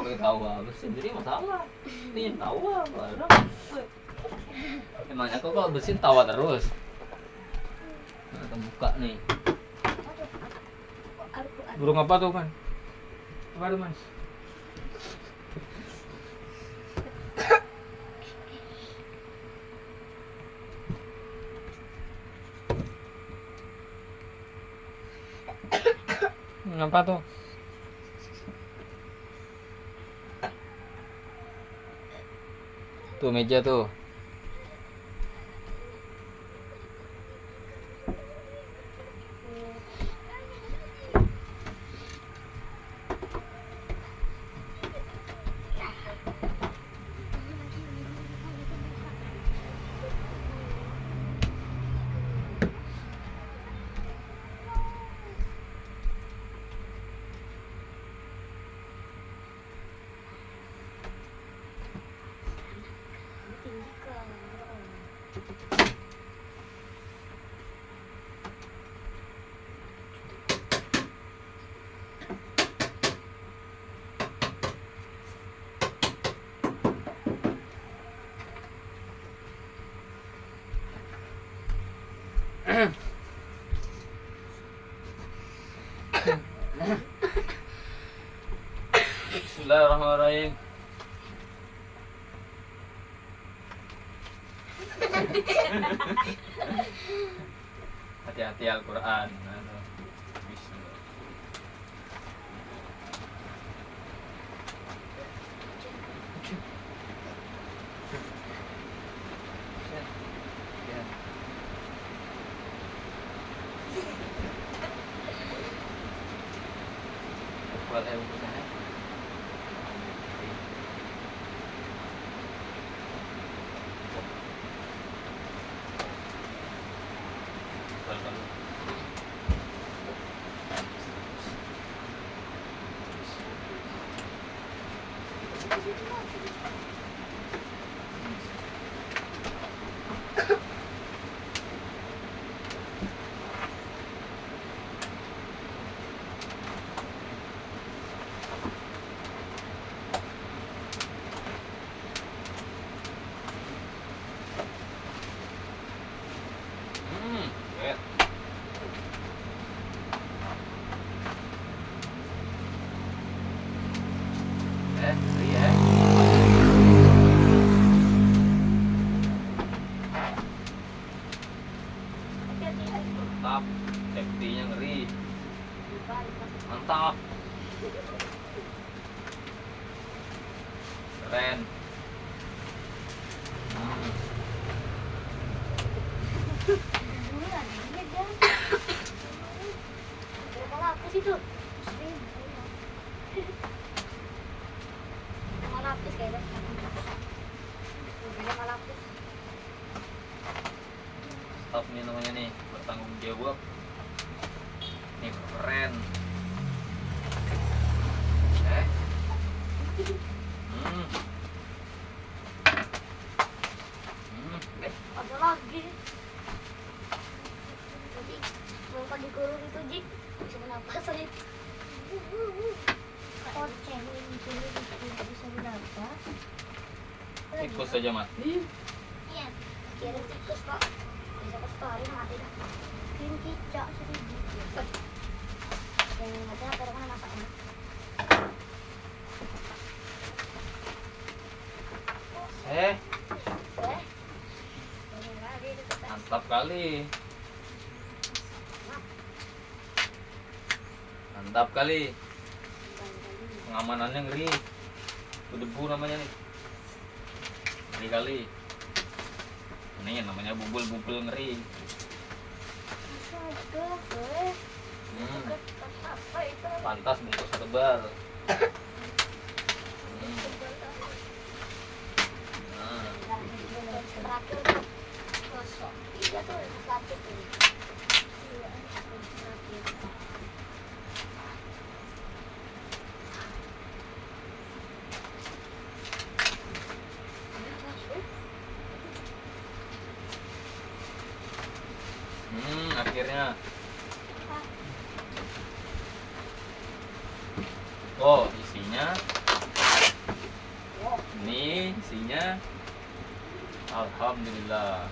pakai tawa bersin jadi masalah ini tawa barang emangnya kok kalau bersin tawa terus nah, buka nih burung apa tuh man apa tuh man apa tuh tuh meja tuh Bismillahirrahmanirrahim. Hati-hati Al-Quran. Bismillah. Buat yang sana. Mantap, safety-nya ngeri. Mantap. Keren. Stop nih namanya nih, bertanggung jawab. Nih keren. Ada lagi. Jadi mau dikurung itu Jik. Cuma napas aja. Oceng ini bisa bernafas. Tikus saja mati. Iya. Kira tikus Pak. Bisa kestorin mati dah. Kirim cicak sedikit. Yang mati apa mana masaknya? Mantap kali. Mantap kali. Pengamanannya ngeri. Debu namanya nih. Ngeri kali. Ini namanya bubul-bubul ngeri. Pantas bungkus tebal. Terakhir kosong. Iya tuh satu ini. Akhirnya. Oh, isinya Ini isinya alhamdulillah.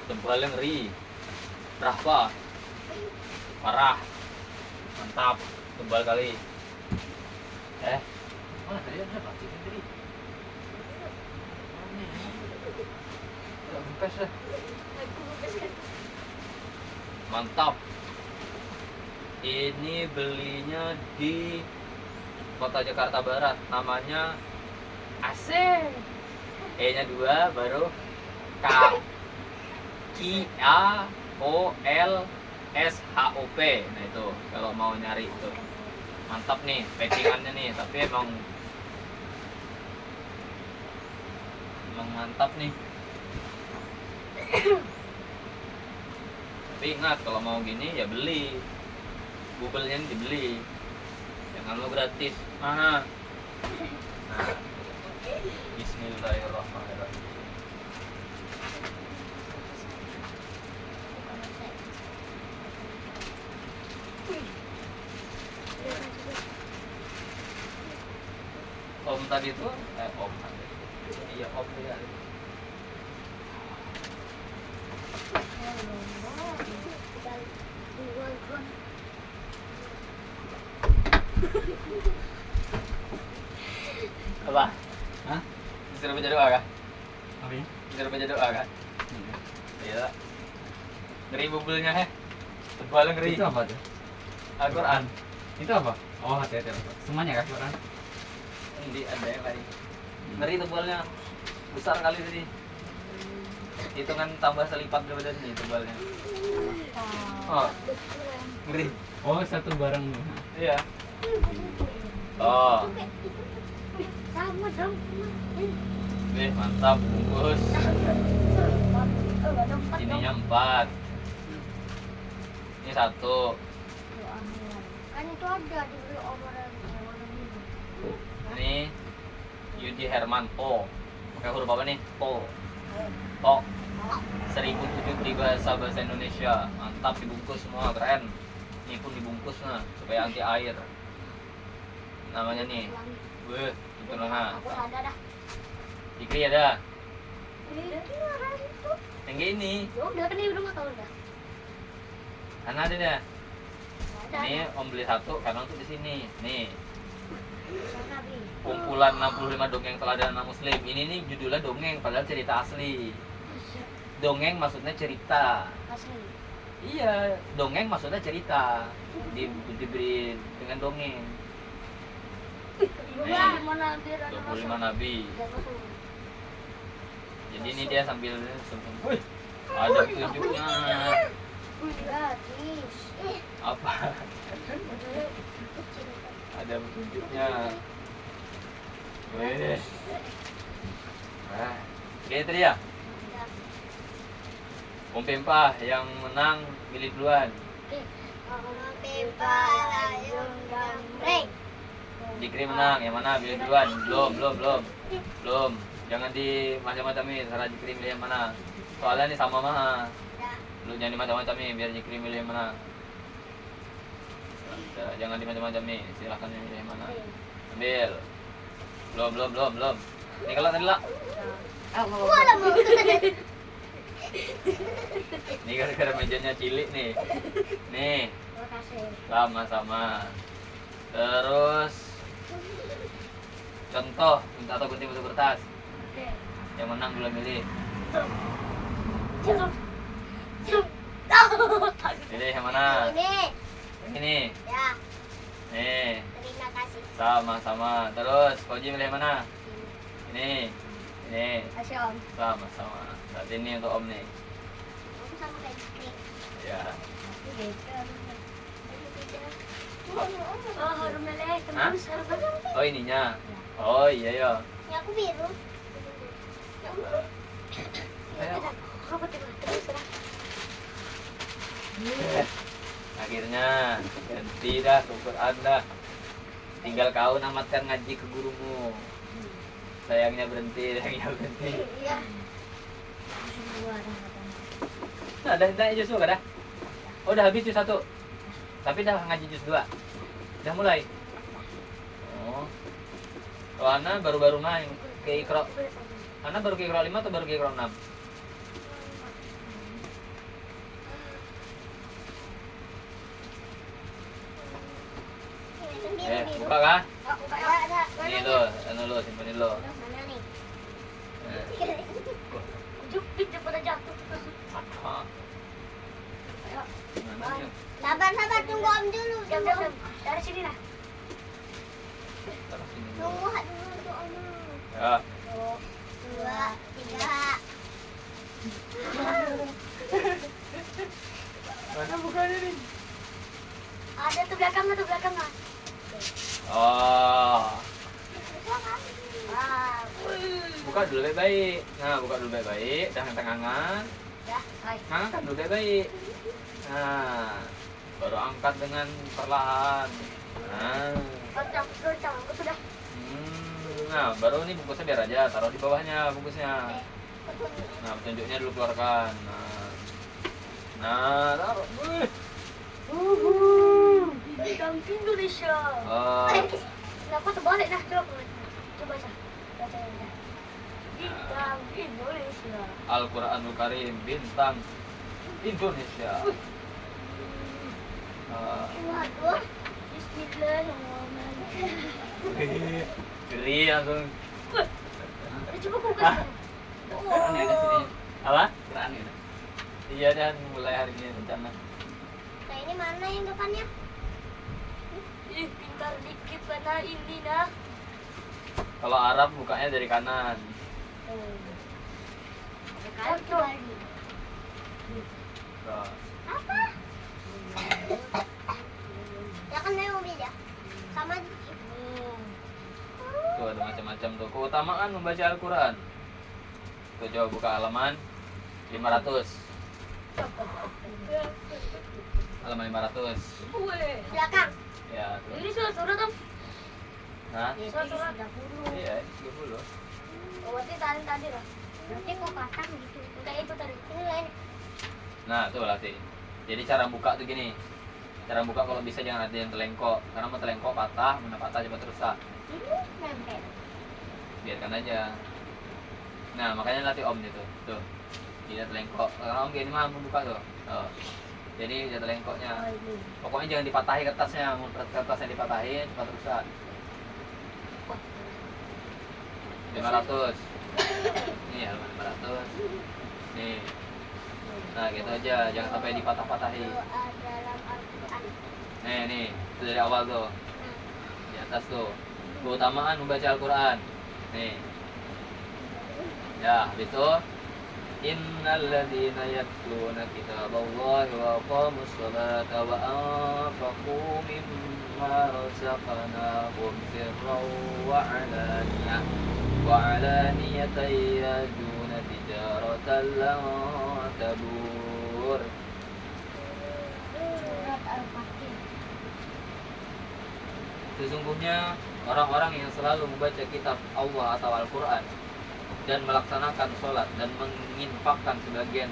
Tebalnya ngeri. Berapa? Parah. Mantap. Tebal kali. Mana tadi ada plastik tadi? Bungkas dah. Mantap. Ini belinya di Kota Jakarta Barat, namanya AC. E-nya 2 baru K I A O L S H O P. Nah itu kalau mau nyari itu. Mantap nih packingannya nih, tapi emang mantap nih. Tapi ingat kalau mau gini ya beli. Google-nya dibeli. Jangan lo gratis. Nah. Bismillahirrahmanirrahim. Om tadi tuh om tadi. Iya om ya. Apa? Hah? Disuruh baca doa kah? Apa ya? Disuruh baca doa kah? Iya. Ngeri bubulnya tebal ngeri. Itu apa tuh? Al-Quran. Itu apa? Oh, hati-hati. Semuanya kah Quran? Ini ada yang lain. Ngeri tebalnya. Besar kali tadi. Hitungan tambah selipat daripada ini tebalnya. Oh, ngeri. Oh, satu barang. Iya. Oh, Sama dong. mantap bungkus. Ininya 4. Ini 1. Kan itu ada di orang Ini Yudi Hermanto. Pakai huruf apa nih? To. 1007 bahasa Indonesia. Mantap dibungkus semua, keren. Ini pun dibungkus nah supaya anti air. Namanya nih. Weh, itu nah. Aku ada dah. Dikri ada. Itu. Yang ini. Ya udah kan ini udah nggak tahu dah. Karena ada dah. Ada. Ini om beli 1 karena untuk di sini. Nih, Sana bi. kumpulan 65 dongeng teladan anak muslim. Ini nih judulnya dongeng padahal cerita asli. Dongeng maksudnya cerita. Asli. Iya, dongeng maksudnya cerita. Diberi dengan dongeng. Gimana mana biar ada 25 nabi. Biar masuk. Jadi ini dia sambil wih, ada petunjuknya. Gratis. Apa? Ada petunjuknya. Wih. Nah, gitu ya. Om Pempa yang menang milih duluan. Jikri menang, yang mana milih duluan? Belum. Jangan di macam-macamin, cara Jikri milih yang mana? Soalnya ini sama mah. Lu jangan di macam-macamin, biar Jikri milih yang mana. Jangan di macam-macamin, silakan milih yang mana. Ambil. Belum. Ini kalau tadi lah. Ini gara-gara mejanya cilik nih. Nih, sama-sama. Terus contoh, minta atau gunting batu kertas. Yang menang dulu milih. Pilih yang mana? Ini. Ya, Nih, terima kasih. sama-sama. Terus Koji milih yang mana? Ini. Kasih Om. Sama-sama. Berarti ini untuk Om nih. Aku sama kayak Jikri. Ya. Oh, harum meleleh. Hah? Oh ininya. Oh iya ya. Ya aku biru. Ayo. Aku terus lah. Akhirnya ganti dah ke Quran dah. Tinggal kau namatkan ngaji ke gurumu. Sayangnya berhenti. Iya. Nah, dah jus 2 dah. Oh, udah habis jus 1. Tapi dah ngaji jus 2. Udah mulai. Oh, Ana baru-baru main ke Iqra. Ana baru ke Iqra 5 atau baru ke Iqra 6? Buka kah? Ini lo, anu lo, simpanin lo. Mana nih? Eh, Jepit daripada jatuh. apa? Mana ya? Sabar, tunggu Om dulu. Jam. Dari sini lah. Taruh sini dulu. Tunggu dulu tuh Om. Ya. 2, 3. Mana bukanya nih? Ada tuh belakang lah. Oh, Wah, buka dulu baik-baik. Nah, buka dulu baik-baik. Jangan tengangan. dah, baik. Angkat dulu baik-baik. Nah, baru angkat dengan perlahan. Nah, Gocang, aku sudah. nah, baru ini bungkusnya biar aja. Taruh di bawahnya bungkusnya. Nah, petunjuknya dulu keluarkan. Nah, taruh. Wih. Bintang Indonesia. Oh, Kenapa terbalik nah? Coba baca. Baca yang dah. Bintang Indonesia. Al-Quranul Karim bintang Indonesia. Waduh. Bismillahirrahmanirrahim. Geri langsung. Coba buka. Quran ya kan sini. Apa? Quran ya. Iya, dan mulai hari ini rencana. Nah ini mana yang depannya? Pintar dikit mana ini nah. Kalau Arab bukanya dari kanan. Tuh. Apa? Ya kan memang beda. Sama dikit. Tuh ada macam-macam tuh. Keutamaan membaca Al-Quran. Tuh coba buka halaman 500. Halaman 500. Belakang. Ya, tuh. Ini surat dong. Hah? Surat. Iya, 30. Oh, berarti tadi lah. Nanti kok patah gitu. Enggak itu tadi. Ini lain. Nah, tuh latih. Jadi cara buka tuh gini. Cara buka kalau bisa jangan ada yang telengkok. Karena mau telengkok patah, mana patah cepat rusak. Ini nempel. Biarkan aja. Nah, makanya latih Om gitu. Tuh. Tidak telengkok. Karena Om gini mah membuka tuh. Tuh. Jadi dia telengkoknya. Pokoknya jangan dipatahi kertasnya. Mau kertasnya dipatahin cepat rusak. 500. Nih halaman 500. Nih. Nah, gitu aja. Jangan sampai dipatah-patahi. Doa dalam Al-Quran. Nih, itu dari awal tuh. Di atas tuh. Keutamaan membaca Al-Quran. Nih. Ya, habis itu innal ladzina yatluna kitaballahi wa aqamus salata wa anfaqu mimma razaqnahum sirran wa alaniyatan yarjuna tijaratan lan tabur. Surat Al-Fatih. Sesungguhnya orang-orang yang selalu membaca kitab Allah atau Al-Quran dan melaksanakan sholat dan menginfakkan sebagian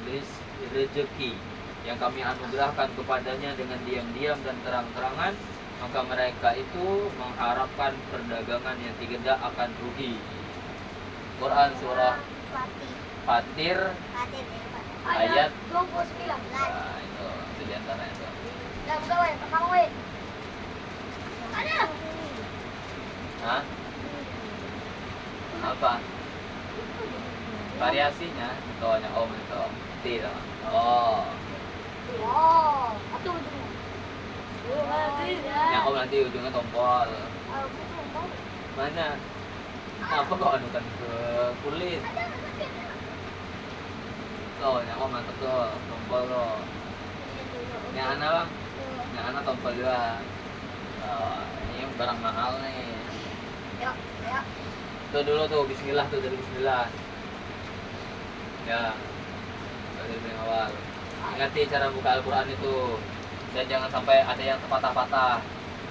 rezeki yang kami anugerahkan kepadanya dengan diam-diam dan terang-terangan, maka mereka itu mengharapkan perdagangan yang tidak akan rugi. Quran surah Fatih. Fatir Fatih. ayat 29. nah, itu diantaranya itu. Nah, buka weh, pertama weh. Ada. Hah? Apa? Variasinya tonya Om itu tidak. Oh, Wow, itu ujungnya. yang Om nanti ujungnya tompol. Mana? Apa kok anukan ke kulit? Tuh, yang Om mantep tuh, tompol tuh. Yang Ana bang, yang Ana tompol juga. Oh, ini barang mahal nih. Ya. Tuh dulu tuh, Bismillah tuh dari Bismillah. Ya, dari yang awal. Ingati cara buka Al-Quran itu. Dan jangan sampai ada yang patah-patah.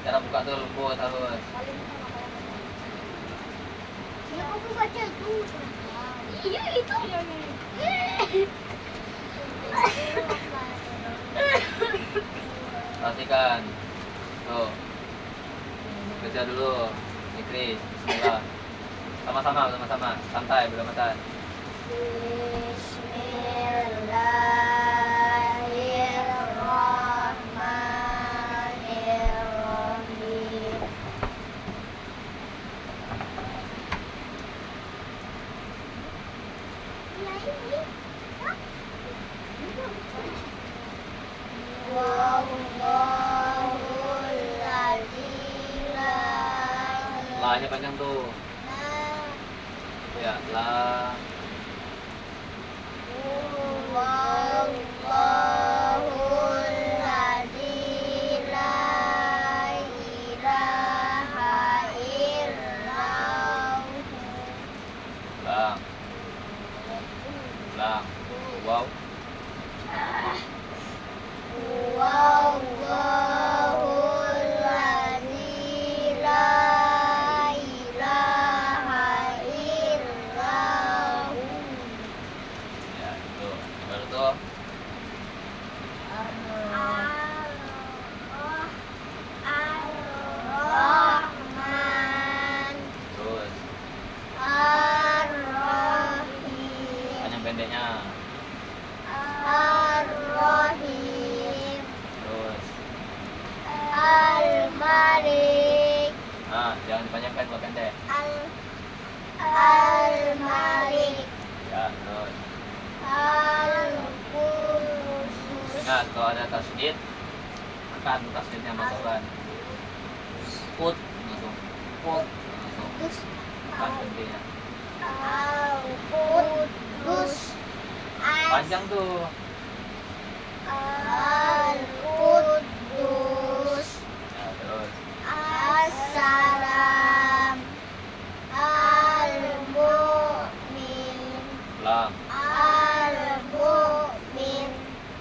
Cara buka tuh lembut harus. Ya, aku baca itu. Iya, itu. Perhatikan. Tuh. Baca dulu. Ikri. Bismillah. Sama-sama, santai, bergamatan. Bismillahirrahmanirrahim. Wallahul ladzi la Lahnya panjang tuh. Ya, lah. Wallahul ladzi la ilaha illallah. Ulang. Wow. Wallahul ladzi la ilaha illallah. Ya, itu. Baru tuh. Ar-Rahman Terus. Ar-Rahim Panjang pendeknya. Ar-Rahim Terus. Al-Malik Nah, jangan dipanjangkan kalau pendek. Al-Malik Ya, terus. Al-Qudus. Ingat, kalau ada tasdid, akan tasdidnya masukkan. Put, langsung. Put, langsung. Kan pentingnya. Al-Qudus. Panjang tuh. Al-Qudus. Ya, terus. Assalam. Al-Mu'min. Ulang. Al-Mu'min.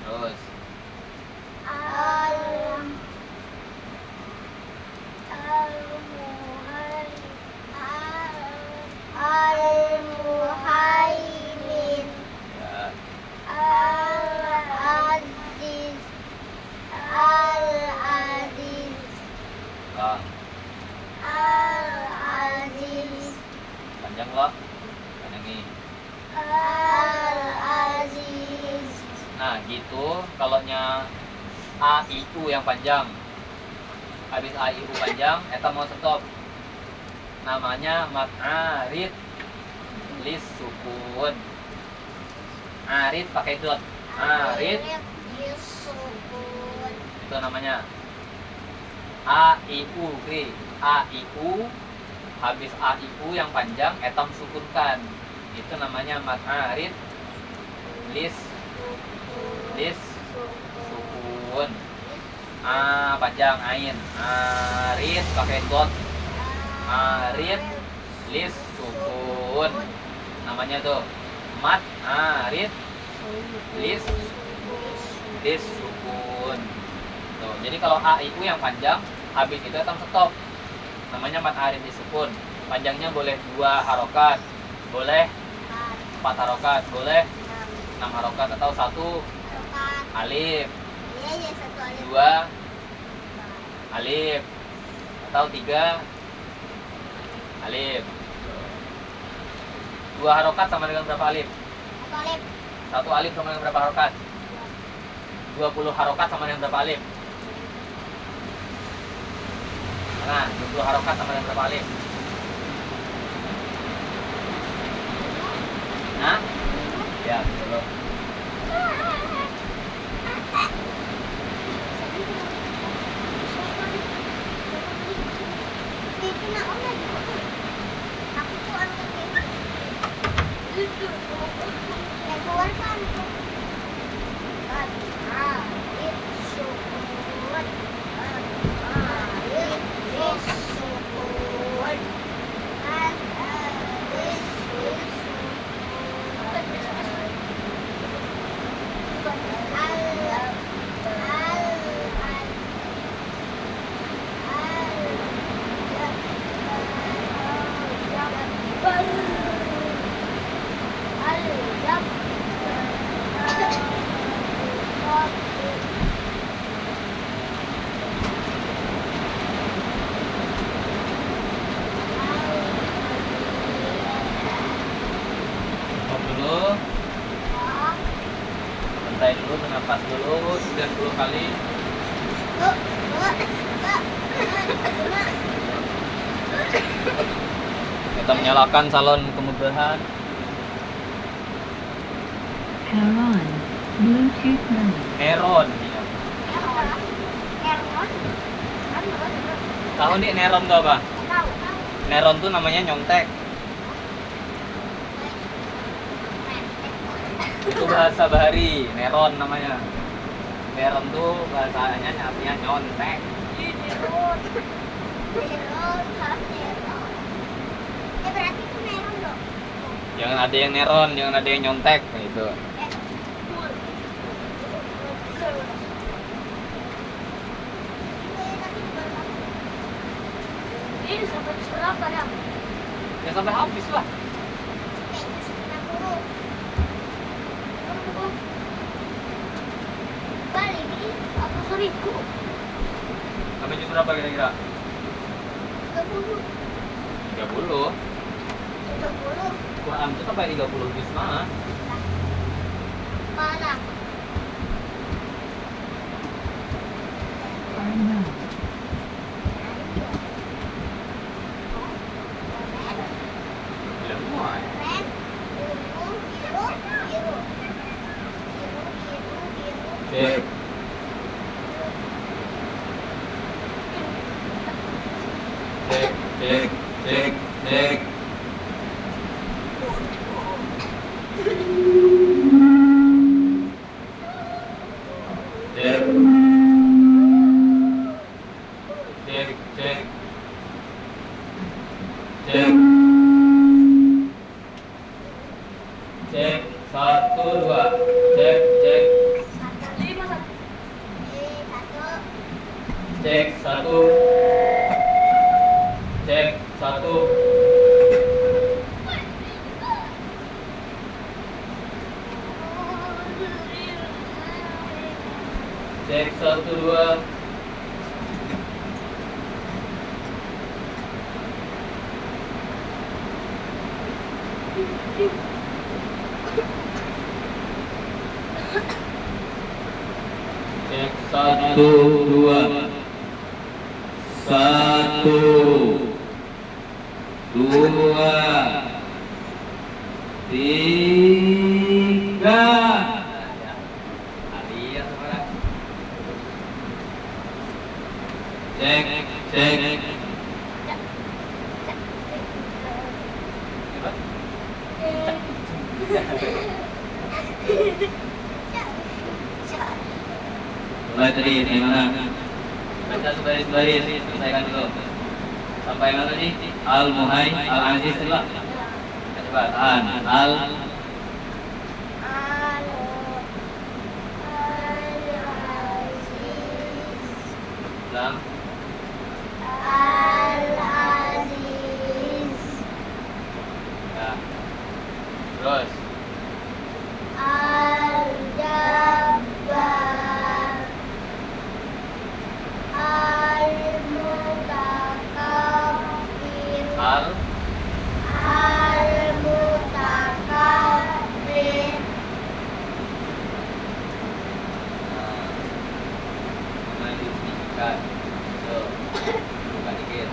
Terus. Al-Muhaimin. Ya, Al-Aziz. Al-Aziz. ulang. Al-Aziz. Panjang loh. Panjangin. Al-Aziz. Nah, gitu. Kalaunya A, I, U yang panjang. Habis A, I, U panjang, eta mau stop. Namanya mat arid lis sukun. Arid pakai dot. Arid Yusukun. itu namanya. A, I, U, kri. A, I, U. Habis A, I, U yang panjang, etam sukunkan. Itu namanya mat arid lis sukun. A panjang ain. Arid pakai dot. Arid lis sukun. Namanya tuh mat arid lis sukun. Tuh, jadi kalau A I U yang panjang, habis itu etam stop. Namanya mat arid lis sukun. Panjangnya boleh 2 harokat, boleh 4 harokat, boleh 6 harokat atau 1 alif, 2 alif atau 3 alif. 2 harokat sama dengan berapa alif? 1 alif sama dengan berapa harokat? 20 harokat sama dengan berapa alif? Nah, 20 harokat sama dengan berapa alif? Nah, ya, betul. Kita menyalakan salon kemudahan. Power on. Bluetooth mode. Neron. Ya. Tahu nih neron tuh apa? Neron tuh namanya nyontek. Itu bahasa bahari, neron namanya. Neron tuh bahasanya artinya nyontek. Berarti itu merah dong. Jangan ada yang neron, jangan ada yang nyontek gitu. Ini sampai berapa dah? Ya sampai habis lah. Balik ini apa seribu? Sampai jus berapa kira-kira? 30. 30. 30. Quran tuh sampai 30 juz mah. Mana? Power mode. Lemah. Red, biru, biru, biru. Biru, biru, biru. Cek. Cek, cek, cek, cek. Cek. Cek, cek. Cek. Cek, 1, 2. Cek, cek. Cek, 1. Cek, 1. Cek, 1, 2. Cek, 1, 2. 1, 2, 3. Alias orang. Cek, cek. Mulai tadi dari mana? Baca sebaris-baris, selesaikan dulu. Sampai mana tadi? Al-Muhai, Al-Aziz coba. Coba tahan. Ulang. Al-Aziz. Ya. Terus. Al-Jabbar. Al-Mutakabbir. Al-Mutakabbir. Mulai ditinggikan. Tuh. Buka dikit.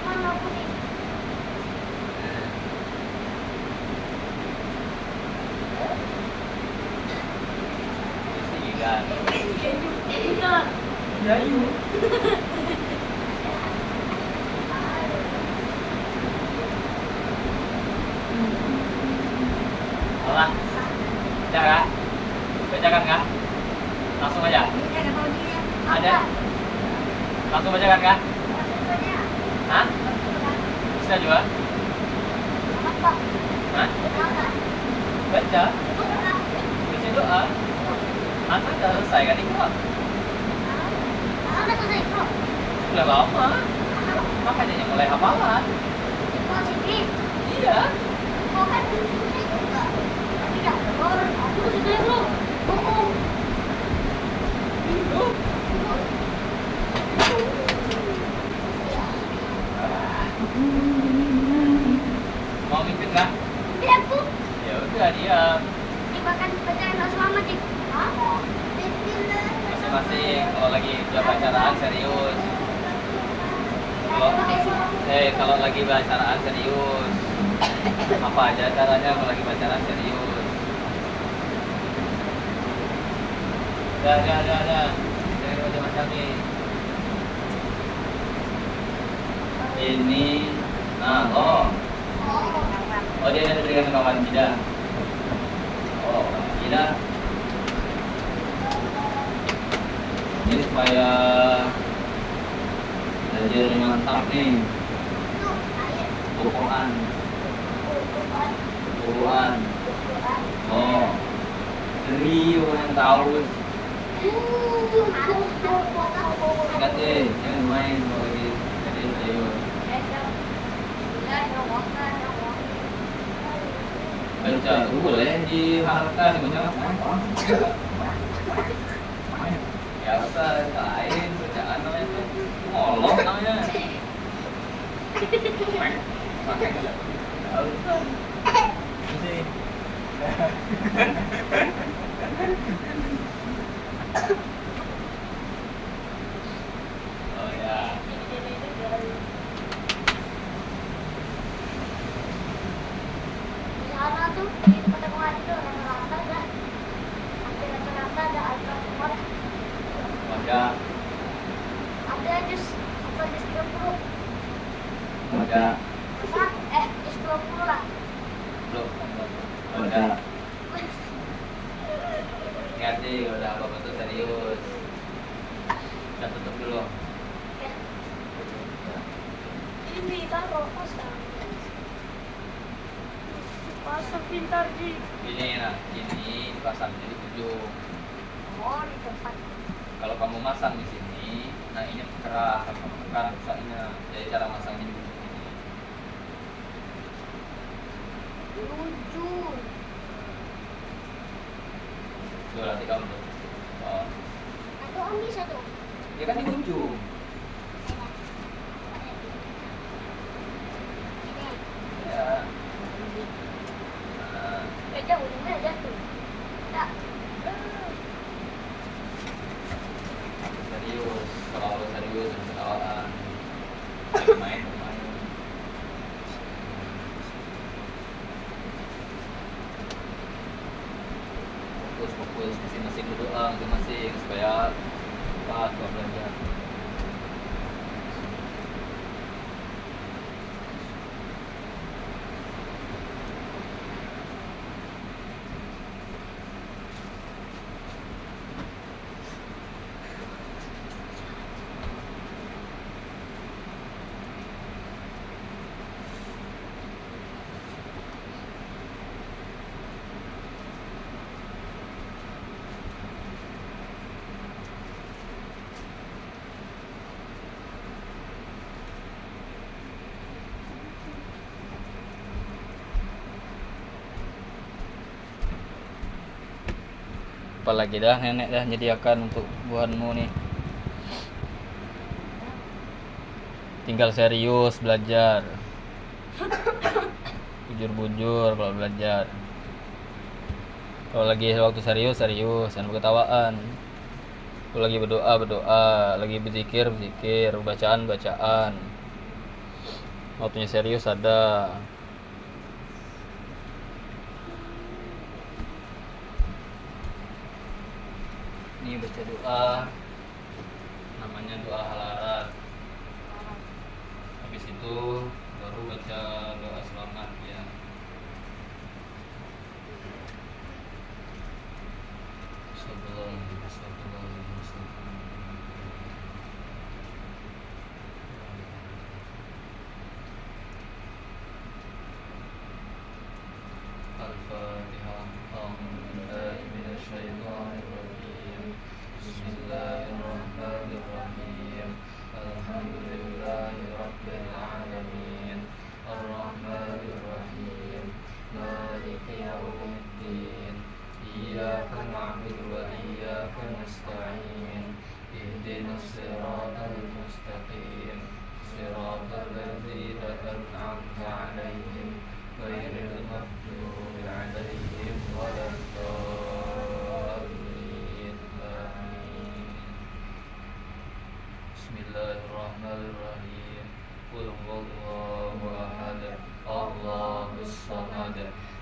Mana aku nih? Ditinggikan. Jayu. Alah. Baca kak? Bacakan kak? Langsung aja. Ada. Langsung bacakan kak? Hah? Bisa juga? Hah? Baca. Baca doa. Anda udah selesai kan itu? Sudah lama. Makanya yang mulai hafalan. Iya. Itu. Mau mimpin nggak? Ya udah diam. Masing-masing kalau lagi berpacaran serius. Kalau lagi pacaran serius. Apa aja caranya kalau lagi pacaran serius? Dah. Jangan macam-macam nih. Ini, dia ada berikan kawan tidak? Oh, tidak. Ini supaya belajar yang mantap nih. Bukuan. Oh, Rio yang tahu. Ingat deh, jangan main kalau lagi serius. Baca, boleh diharapkan macam ya apa lain bacaan namanya itu ngolok namanya. Pakai sih. Oh ya. Di sana tuh di tempat aku ngaji tuh rata-rata ada, hampir rata-rata ada alfa semua. Ada jus 30. Ada. Jus 20 lah. Belum. Ada. Ingat nih, udah apa-apa tuh serius. Kita tutup dulu. Ini taruh pasang pintar Ji. Ini dipasang jadi ujung. Oh, di tempat. Kalau kamu masang di sini, nah ini keras, kamu tekan rusaknya. Jadi cara masangnya di ujung ini. Ujung. Tuh nanti kamu tuh. Oh. Atau om bisa tuh. Ya kan di ujung. Ya. Nah, Jauh ujungnya jatuh. Tak. serius. Kalau lo serius, ketawaan. Main. Fokus masing-masing berdoa masing-masing supaya pas belajar. Apalagi dah nenek dah menyediakan untuk buahanmu nih. Tinggal serius belajar. Bujur-bujur kalau belajar. Kalau lagi waktu serius, jangan berketawaan. Kalau lagi berdoa, lagi berzikir, bacaan. Waktunya serius ada. Ini baca doa, namanya doa halarat. Habis itu baru baca doa selamat ya. Al-Fatihah. Bismillahirrahmanirrahim. Alhamdulillahirabbil alamin. Arrahmanirrahim. Maliki yaumiddin. Iyyaka na'budu wa iyyaka nasta'in. Ihdinas siratal mustaqim. Siratal ladzina an'amta 'alaihim ghairil maghdubi 'alaihim waladdallin. Amin. Bismillahirrahmanirrahim. Qul huwallahu ahad. Allahus samad.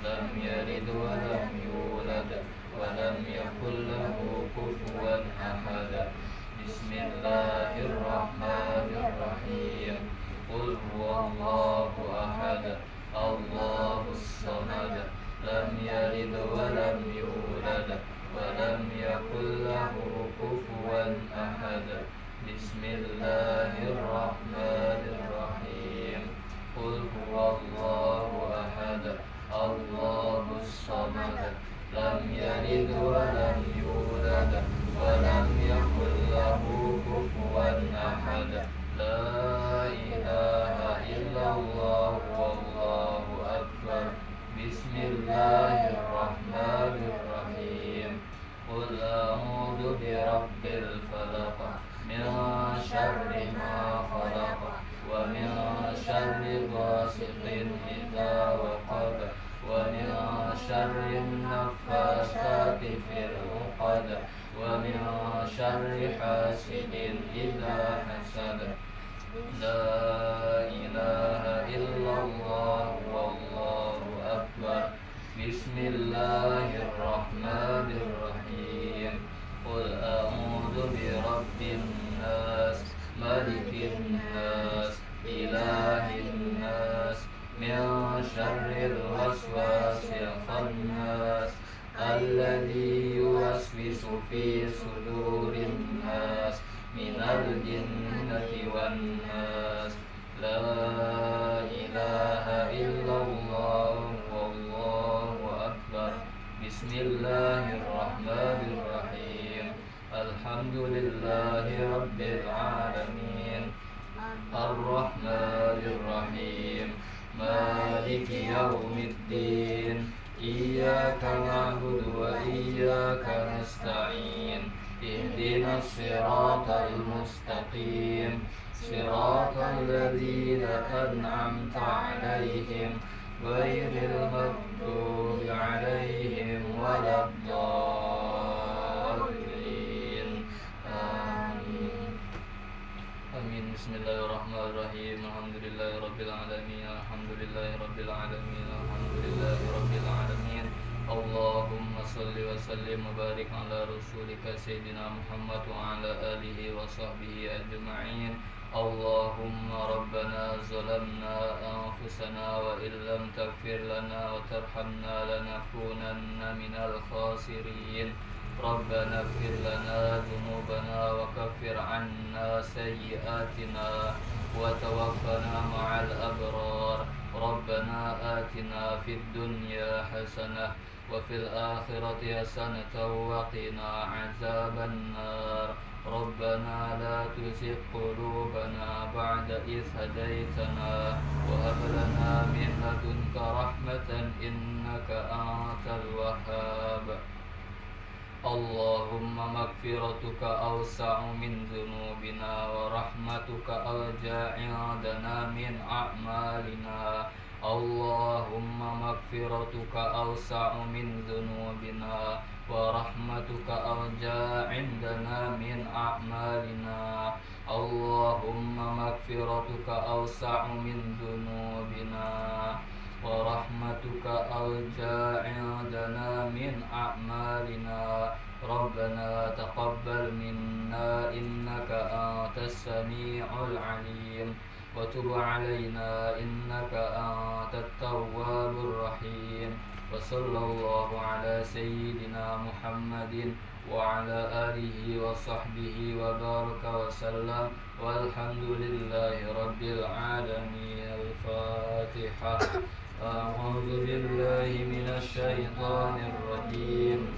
Lam yalid wa lam yulad wa lam yakul lahu kufuwan ahad. Bismillahirrahmanirrahim. Qul huwallahu ahad. Allahus samad. Lam yalid wa lam yulad wa lam yakul lahu kufuwan ahad. Bismillahirrahmanirrahim. Qul huwallahu ahad. Allahus samad. Lam yalid wa lam yulad wa lam yakul lahu kufuwan ahad. La ilaha illallah wallahu akbar. Bismillahirrahmanirrahim. Qul a'udzu birabbil falaq min syarri ma khalaq wa min syarri ghasiqin idza waqab wa min syarri naffasati fil 'uqad wa min syarri hasidin idza hasad. La ilaha illallah wallahu akbar. Bismillahirrahmanirrahim. Qul a'udzu birabbin nas, malikin nas, ilahin nas, min syarril waswasil khannas, alladzi yuwaswisu fi sudurin nas, minal jinnati wan nas. La ilaha illallah wallahu akbar. Bismillahirrahmanirrahim. Alhamdulillahi rabbil alamin. Ar-Rahmanir-Rahim. Maliki yaumiddin. Iyyaka na'budu wa iyyaka nasta'in. Ihdinas siratal mustaqim. Siratal ladzina an'amta 'alaihim ghairil maghdubi 'alaihim waladdallin. Amin. Amin. Bismillahirrahmanirrahim. Alhamdulillahirabbil alamin. Alhamdulillahirabbil alamin. Alhamdulillahirabbil alamin. Allahumma salli wa sallim wa barik ala rasulika sayyidina Muhammad wa ala alihi wa sahbihi ajma'in. Allahumma rabbana zalamna anfusana wa illam taghfir lana wa tarhamna lanakunanna minal khasirin. Rabbana ighfir lana dhunubana wa kaffir 'anna sayyi'atina wa tawaffana ma'al abrar. Rabbana atina fid dunya hasanah wa fil akhirati hasanatan wa qina 'adzaban nar. Rabbana la tuzigh qulubana ba'da idh hadaytana wa hab lana min ladunka rahmatan innaka antal wahhab. Allahumma maghfiratuka awsa'u min dhunubina wa rahmatuka arja'indana min a'malina. Allahumma maghfiratuka awsa'u min dhunubina wa rahmatuka arja'indana min a'malina. Allahumma maghfiratuka awsa'u min dhunubina wa rahmatuka arja'indana min a'malina. Rabbana taqabbal minna innaka antas sami'ul 'alim wa tub 'alaina innaka antat tawwabur rahim. Wa sallallahu ala sayyidina Muhammadin wa ala alihi wa sahbihi wa baraka wa sallam. Walhamdulillahi rabbil alamin. Al-Fatihah. A'udzu billahi minasy syaithanir rajim.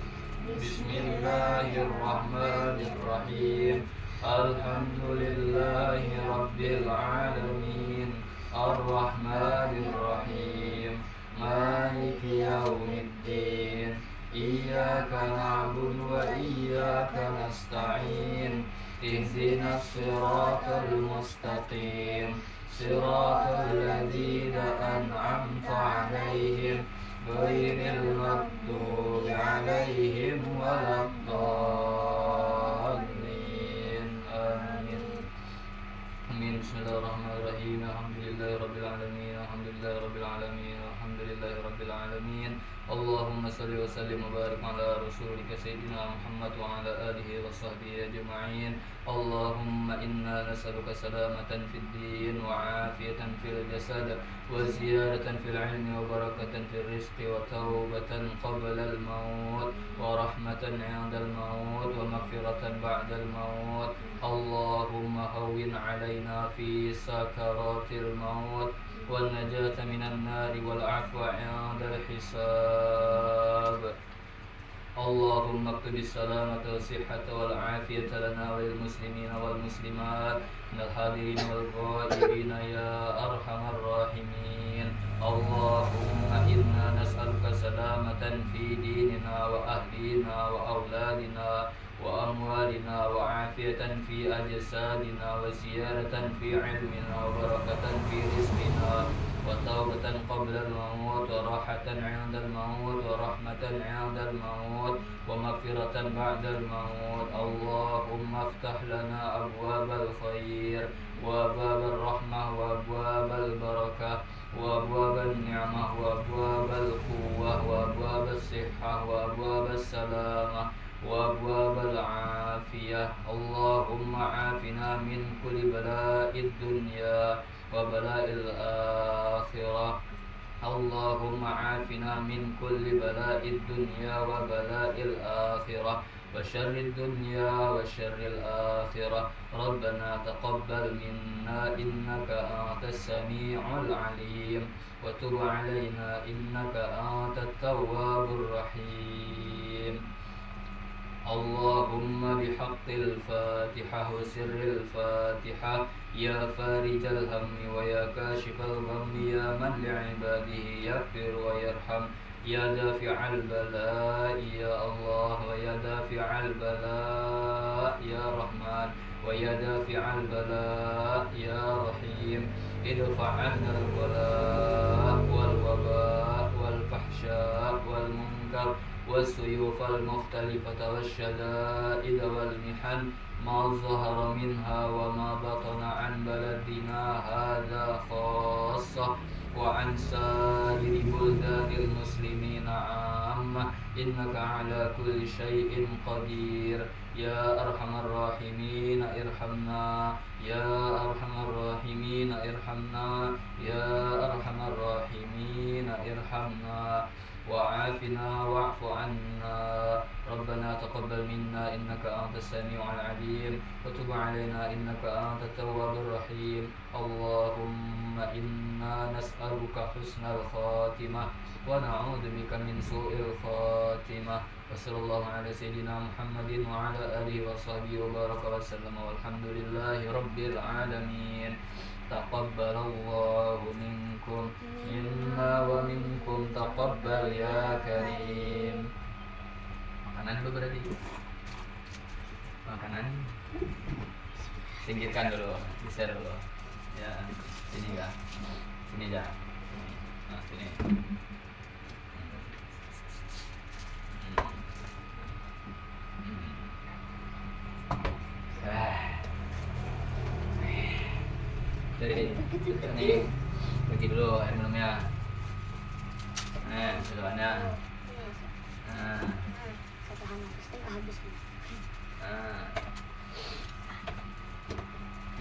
Bismillahirrahmanirrahim. Alhamdulillahi rabbil alamin. Ar-Rahmanir-Rahim. Maliki yaumiddin. Iyyaka na'budu wa iyyaka nasta'in. Ihdinas siratal mustaqim. Siratal ladzina an'amta 'alaihim ghairil maghdubi 'alaihim waladdallin. Amin. Bismillahirrahmanirrahim. Alhamdulillahirabbil alamin. Alhamdulillahirabbil alamin. Alhamdulillahirabbil alamin. Allahumma shalli wa sallim wa barik ala rasulika sayyidina Muhammad wa ala alihi wa sahbihi ajma'in. Allahumma inna nas'aluka salamatan fid din wa afiyatan fil jasad wa ziyadatan fil ilmi wa barakatan fil rizqi wa taubatan qabla al maut wa rahmatan 'inda al maut wa maghfiratan ba'da al maut. Allahumma hawwin 'alaina fi sakaratil maut والنجاة من النار والعفو عند الحساب. اللهم اكتب السلامة والصحة والعافية لنا وللمسلمين والمسلمات من الحاضرين والغائبين يا أرحم الراحمين. اللهم إنا نسألك سلامة في ديننا وأهلنا وأولادنا وأموالنا وعافية في أجسادنا وزيادة في علمنا وبركة في رزقنا وتوبة قبل الموت وراحة عند الموت ورحمة عند الموت ومغفرة بعد الموت. اللهم افتح لنا أبواب الخير وأبواب الرحمة وأبواب البركة وأبواب النعمة وأبواب القوة وأبواب الصحة وأبواب السلامة وأبواب العافية. اللهم عافنا من كل بلاء الدنيا وبلاء الآخرة. اللهم عافنا من كل بلاء الدنيا وبلاء الآخرة وشر الدنيا وشر الآخرة. ربنا تقبل منا إنك أنت السميع العليم وتب علينا إنك أنت التواب الرحيم. اللهم بحق الفاتحة وسر الفاتحة يا فارج الهم ويا كاشف الغم يا من لعباده يغفر ويرحم يا دافع البلاء يا الله ويا دافع البلاء يا رحمن ويا دافع البلاء يا رحيم. ادفع عنا البلاء والوباء والفحشاء والمنكر والسيوف المختلفة والشدائد والمحن ما ظهر منها وما بطن عن بلدنا هذا خاصة وعن سائر بلدان المسلمين عامة إنك على كل شيء قدير. يا أرحم الراحمين ارحمنا يا أرحم الراحمين ارحمنا يا أرحم الراحمين ارحمنا وعافنا واعف عنا. ربنا تقبل منا إنك أنت السميع العليم وتب علينا إنك أنت التواب الرحيم. اللهم إنا نسألك حسن الخاتمة ونعوذ بك من سوء الخاتمة. وصلى الله على سيدنا محمد وعلى آله وصحبه وبارك وسلم والحمد لله رب العالمين. تقبل الله منكم منا ومنكم تقبل يا كريم. Makanan dulu berarti. Makanan singkirkan dulu, geser dulu. Ya, sini enggak? Sini aja. Nah, sini. Jadi ini bagi dulu air minumnya. Sedoannya. Satu hanya pasti habis.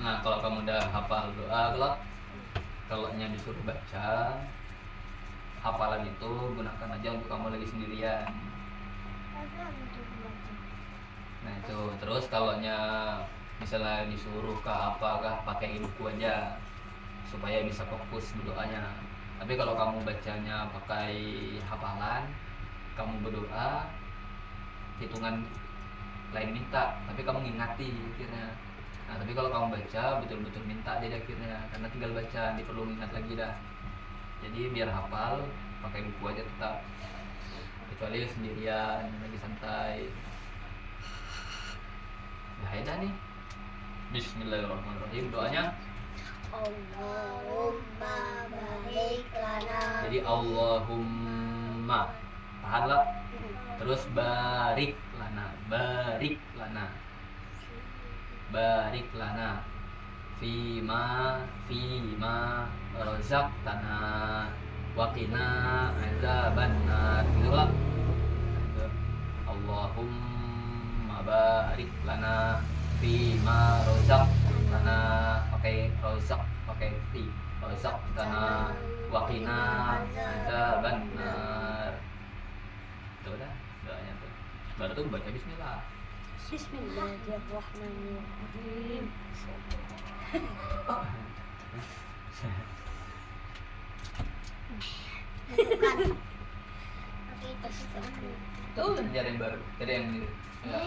Nah, kalau kamu udah hafal doa, kalau disuruh baca hafalan itu gunakan aja untuk kamu lagi sendirian. Nah itu terus kalau misalnya disuruh ke apakah pakai buku aja supaya bisa fokus berdoanya. Tapi kalau kamu bacanya pakai hafalan, kamu berdoa hitungan lain minta, tapi kamu ngingati akhirnya. Nah tapi kalau kamu baca betul-betul minta dia akhirnya, karena tinggal baca, dia perlu ingat lagi dah. Jadi biar hafal pakai buku aja tetap, kecuali sendirian lagi santai. Ya aja nih. Bismillahirrahmanirrahim. Doanya Allahumma barik lana. jadi Allahumma, tahan lah. Terus barik lana, barik lana, barik lana fima razaqtana waqina azabannar gitu lah. Allahumma barik lana fima razaqtana pakai razaq pakai fi razaqtana waqina azabannar. Itu dah doanya tuh. Baru tuh baca bismillah. Bismillahirrahmanirrahim. Bukan. Oke, itu sih. Tuh jadi yang baru. Jadi yang ini. Ya.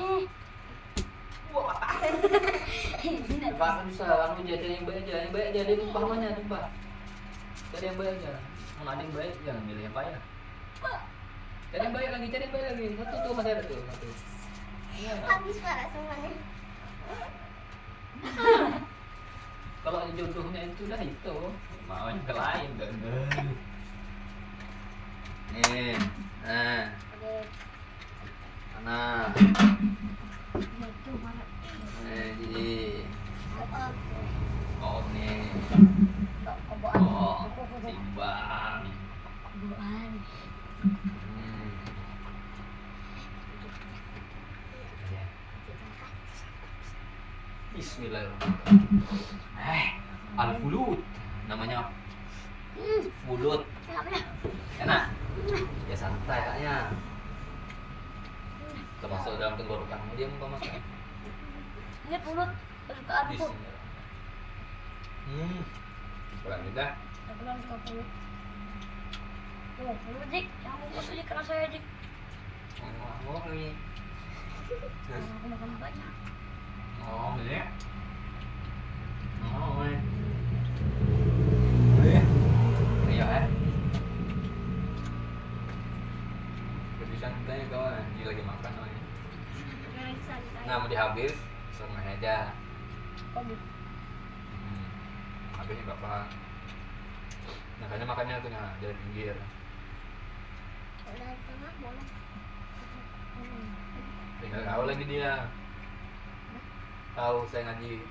Wah. Bahkan bisa anu jadi yang baik aja, dia tumpah mana tumpah. Cari yang baik aja. Mau ada yang baik jangan milih yang payah. Cari yang baik lagi. Satu tuh masih ada tuh satu. Iya. Habis marah semuanya. Kalau ada jodohnya itu dah itu. Mau yang ke lain kan. Nih. Nah. Oke. Nah. Itu marah. Jadi Kok oh nih. koboan. Oh, timbang. Koboan. Ya. Bismillahirrahmanirrahim. Al-fulut namanya. Fulut. Enak. Ya santai kayaknya. Termasuk dalam tenggorokanmu dia mau makan. Ini pulut kesukaan aku. Kurang juga. Aku bilang suka pulut. Tuh, pulut dik. Yang bungkus dik kena saya dik. Oh, ini. Karena aku makan banyak. Oh, ini. Oh, ini. Iya, lebih santai kawan, dia lagi makan oh ini. Nah, mau dihabis, setengah aja. Oh gitu. Habisnya berapa? Makanya makannya tuh nah, dari pinggir. Udah tengah boleh. Tinggal tahu lagi dia. Tahu saya ngaji.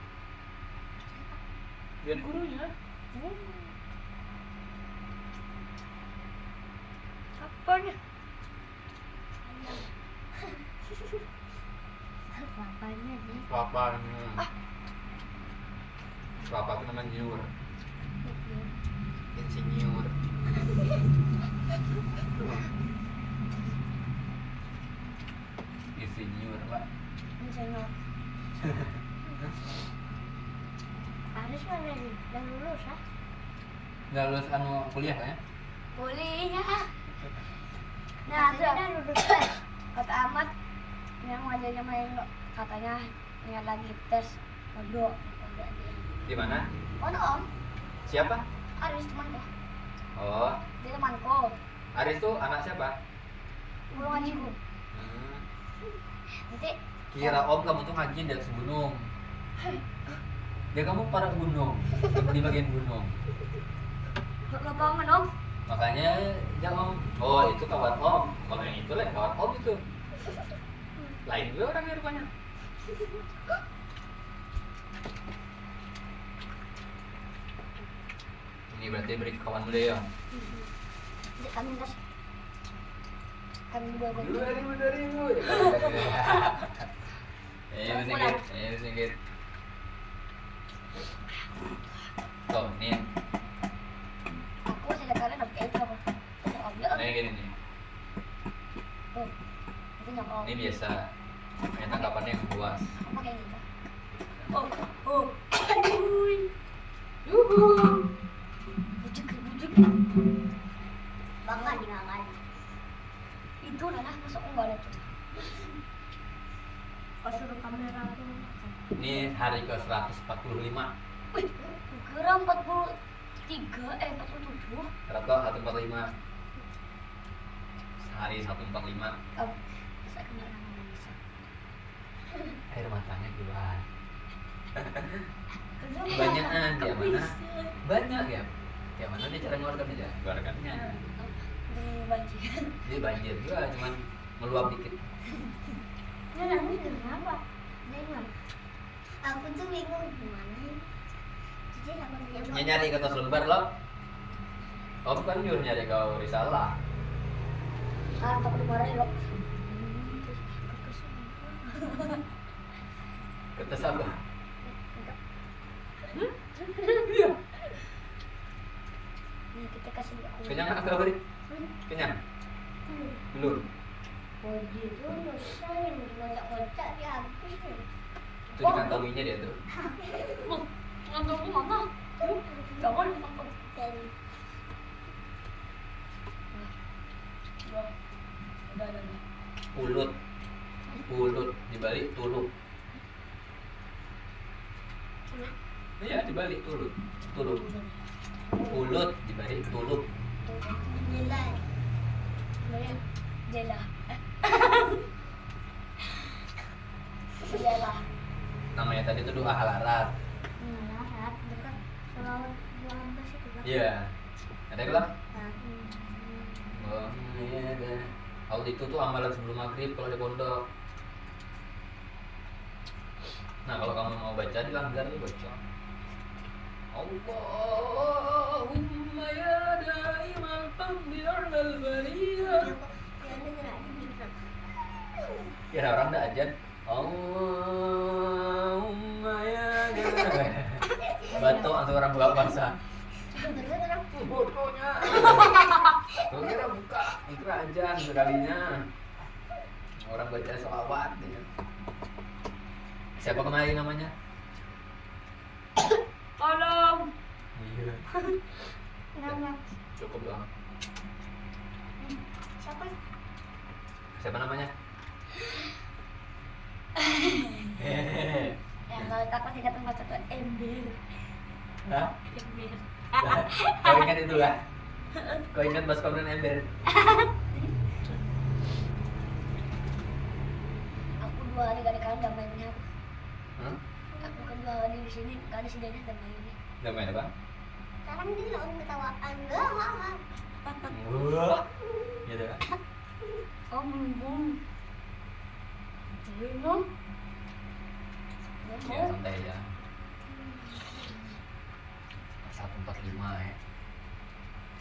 Biar gurunya. Apanya? Apanya nih? Kelapa. Kelapa itu namanya nyur. Insinyur. Insinyur, Pak. Misalnya. Aris mana nih? Udah lulus ah? Nggak lulus anu kuliah kan ya? Bolehnya. Nah, udah lulus tes. Kata Ahmad, yang wajahnya main katanya yang lagi tes kodok. Di mana? Oh, om. Siapa? Aris temanku. Oh, Dia temanku. Aris tuh anak siapa? Guru ngajiku. Nanti Kira om kamu tuh ngaji di atas gunung. Ya kamu para gunung, di bagian gunung. lapangan om. Makanya ya om. Oh itu kawan om. Kalau yang itu lain kawan om itu. Lain juga orangnya rupanya. Ini berarti beri kawan dulu ya. Kami tas. Kami dua Dua baju. ribu, 2000. Sedikit. Tuh, nih. Aku tidak kalian dapat kayak itu apa? Nah, gini nih. Tuh, itu nyokong. Ini biasa. Ini tangkapannya yang luas. Aku pakai gitu. Oh. Yuhu. Bujuk. Bangga dimakan. Itu lah masuk enggak ada tuh. Pas suruh kamera tuh. Ini hari ke 145. Wih, kira 47. Rata 145. Sehari 145. Oh, bisa kamera bisa. Air matanya keluar. Banyakan dia mana? Banyak ya. Kayak mana dia cara ngeluarkan aja? Keluarkannya. Ini banjir. Dia banjir juga, cuman meluap dikit. Ini kenapa? Aku tuh bingung gimana ini. Nyari kertas lembar lo. Om kan nyuruh nyari kau risalah. Ah, takut dimarahin lo. Kertas apa? Iya. Nih kita kasih dia. Kenyang nggak kau beri? Kenyang? Belum. Oh, gitu. Saya banyak kocak dia habis. Itu dikantonginya dia tuh. Ngantuk mana? Jangan ngantuk. Udah. Pulut dibalik tuluk. Iya dibalik tuluk. Pulut dibalik tuluk. Jela. Jela. Namanya tadi tuh doa halarat. Dekat selawat 12 itu kan. Iya. Ada kelak? Nah, Oh iya ada. Kalau itu tuh amalan sebelum maghrib kalau di pondok. Nah kalau kamu mau baca di langgar nih baca. Allahumma ya daimal fadli wal bariyah. Kira orang dah ajan. Allahumma ya batuk atau orang buka puasa. Bodohnya. Kau kira buka, itu ajan sekalinya. Orang baca sholawat ya. Siapa kemarin namanya? tolong. Iya. Nama Cukup doang. siapa? Siapa namanya? Yang kalau takut tidak tempat satu ember. Hah? Ember. Kau ingat itu lah? Kau ingat baskom dan ember? Aku 2 hari gak ada kandang mainnya. Hmm? Aku kan 2 hari di sini gak ada sidanya dan mainnya. Udah main apa? Sekarang dia langsung ketawaan. Wah, gitu kan? Oh, belum. Belum. Ya santai ya. 145 ya.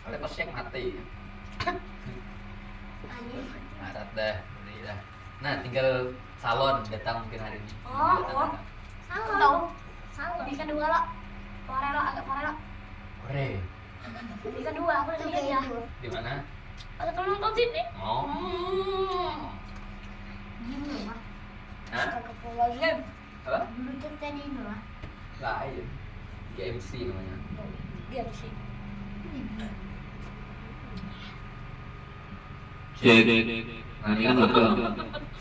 Kalau pas cek mati. Arat dah, beli dah. Nah, tinggal salon datang mungkin hari ini. Oh. Tahu? Bisa 2 lah. Agak parah lah. Ore, Bisa 2, aku udah lihat ya. di mana? Ada tolong nonton sini. Oh. Gimana? Hah? Astagfirullahaladzim. Apa? Bluetooth tadi itu lah. Lain. GMC namanya. Dia sih. Cek. Nah, ini kan betul.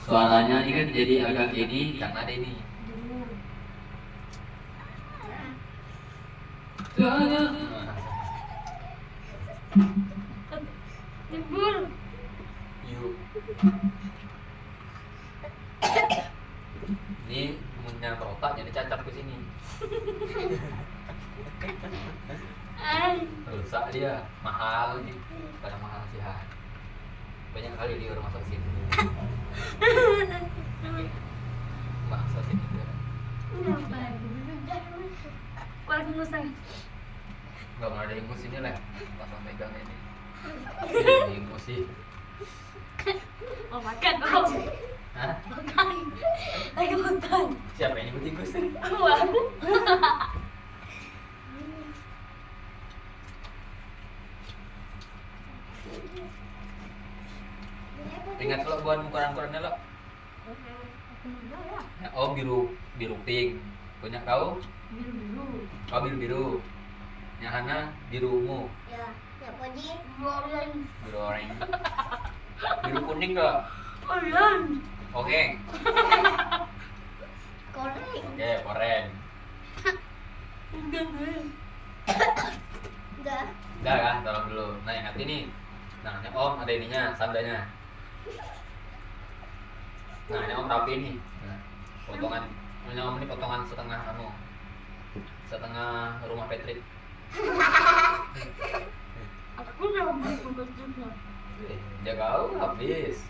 Suaranya ini kan jadi agak ini karena ada ini. Timbul. Yuk. Ini punya otak jadi cacat ke sini. Rusak dia, mahal nih. Pada mahal sih ha. Banyak kali dia orang masuk sini. Masuk sini dia. Kau lagi ngusang. Gak pernah ada ingus ini lah. Pas mau pegang ini. Ingus sih. Mau makan kau. Hah? Makan. Lagi makan. Siapa yang nyebut ingus tadi? Aku. Ingat lo buat koran-korannya lo. Oh biru pink. Punya kau? Biru. Oh biru. Yang Hana biru ungu. Ya Poji. Orange. Biru oranye. Biru kuning kok. Orange. Oke. Koreng. Oke, orange. Udah. Udah kan, tolong dulu. Nah yang hati nih. Nah ini Om ada ininya, sandanya. Nah ini Om rapi nih. Nah, potongan. Ini Om ini potongan setengah setengah rumah Patrick. Aku udah bentuknya. Ya kau habis.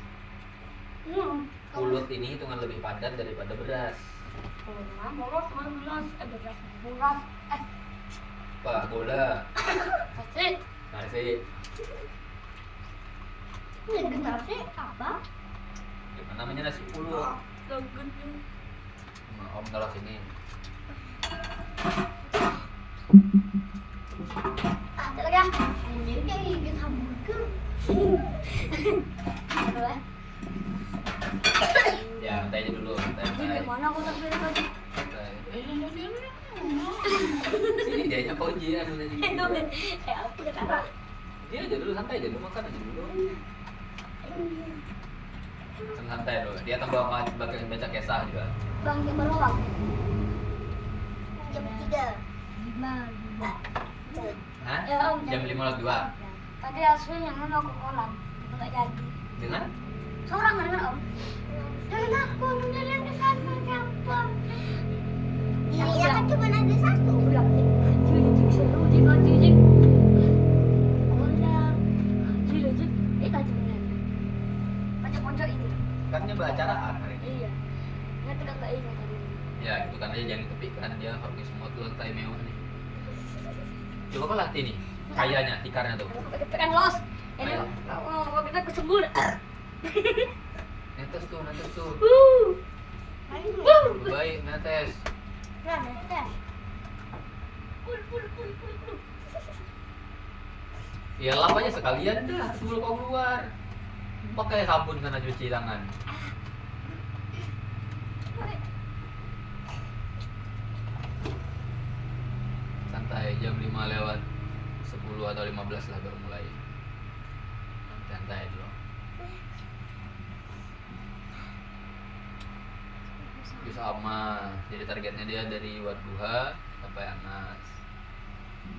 Pulut ini hitungan lebih padat daripada beras. Apa? Bola. Nasi. Nasi. Ini nasi apa? Gimana namanya nasi puluh? Om kalau sini. Ada lagi ya? Ini kayak gigit hamburger. Ada ya? Ya, santai aja dulu, santai. Gimana aku tak beli lagi? Santai. Sini dia nya kunci anu tadi. Aku kata Dia aja dulu, santai aja dulu, makan aja dulu. Santai dulu. Dia tambah baca kisah juga. Bang jam berapa bang? Jam 3. Hah? Ya, Om. Jam 5.02. Tadi aslinya kan aku kolam, nggak jadi. Dengan? Seorang kan Om? Jangan aku beneran di sana siapa? Iya kan cuma ada satu. Ulang jijik seru jijik. Kolam, jijik. Kan beneran. Pojok-pojok ini. Kan dia beracaraan hari ini. Iya. Nggak tidak nggak ingat tadi. Ya, gitu kan aja jangan ditepikan dia harus semua tuh lantai mewah nih. Coba kau latih nih, kayaknya tikarnya tuh. Kepekan los. Ini Ayo. oh kita kesembur. Netes tuh. Wuh. Baik, netes. Nah, tes. Pul. Ya lap aja sekalian dah sebelum kau keluar. Pakai sabun sana cuci tangan. Santai, jam 5:10 atau 15 lah baru mulai. Santai dulu. Bisa sama. Jadi targetnya dia dari Wadduha sampai Anas.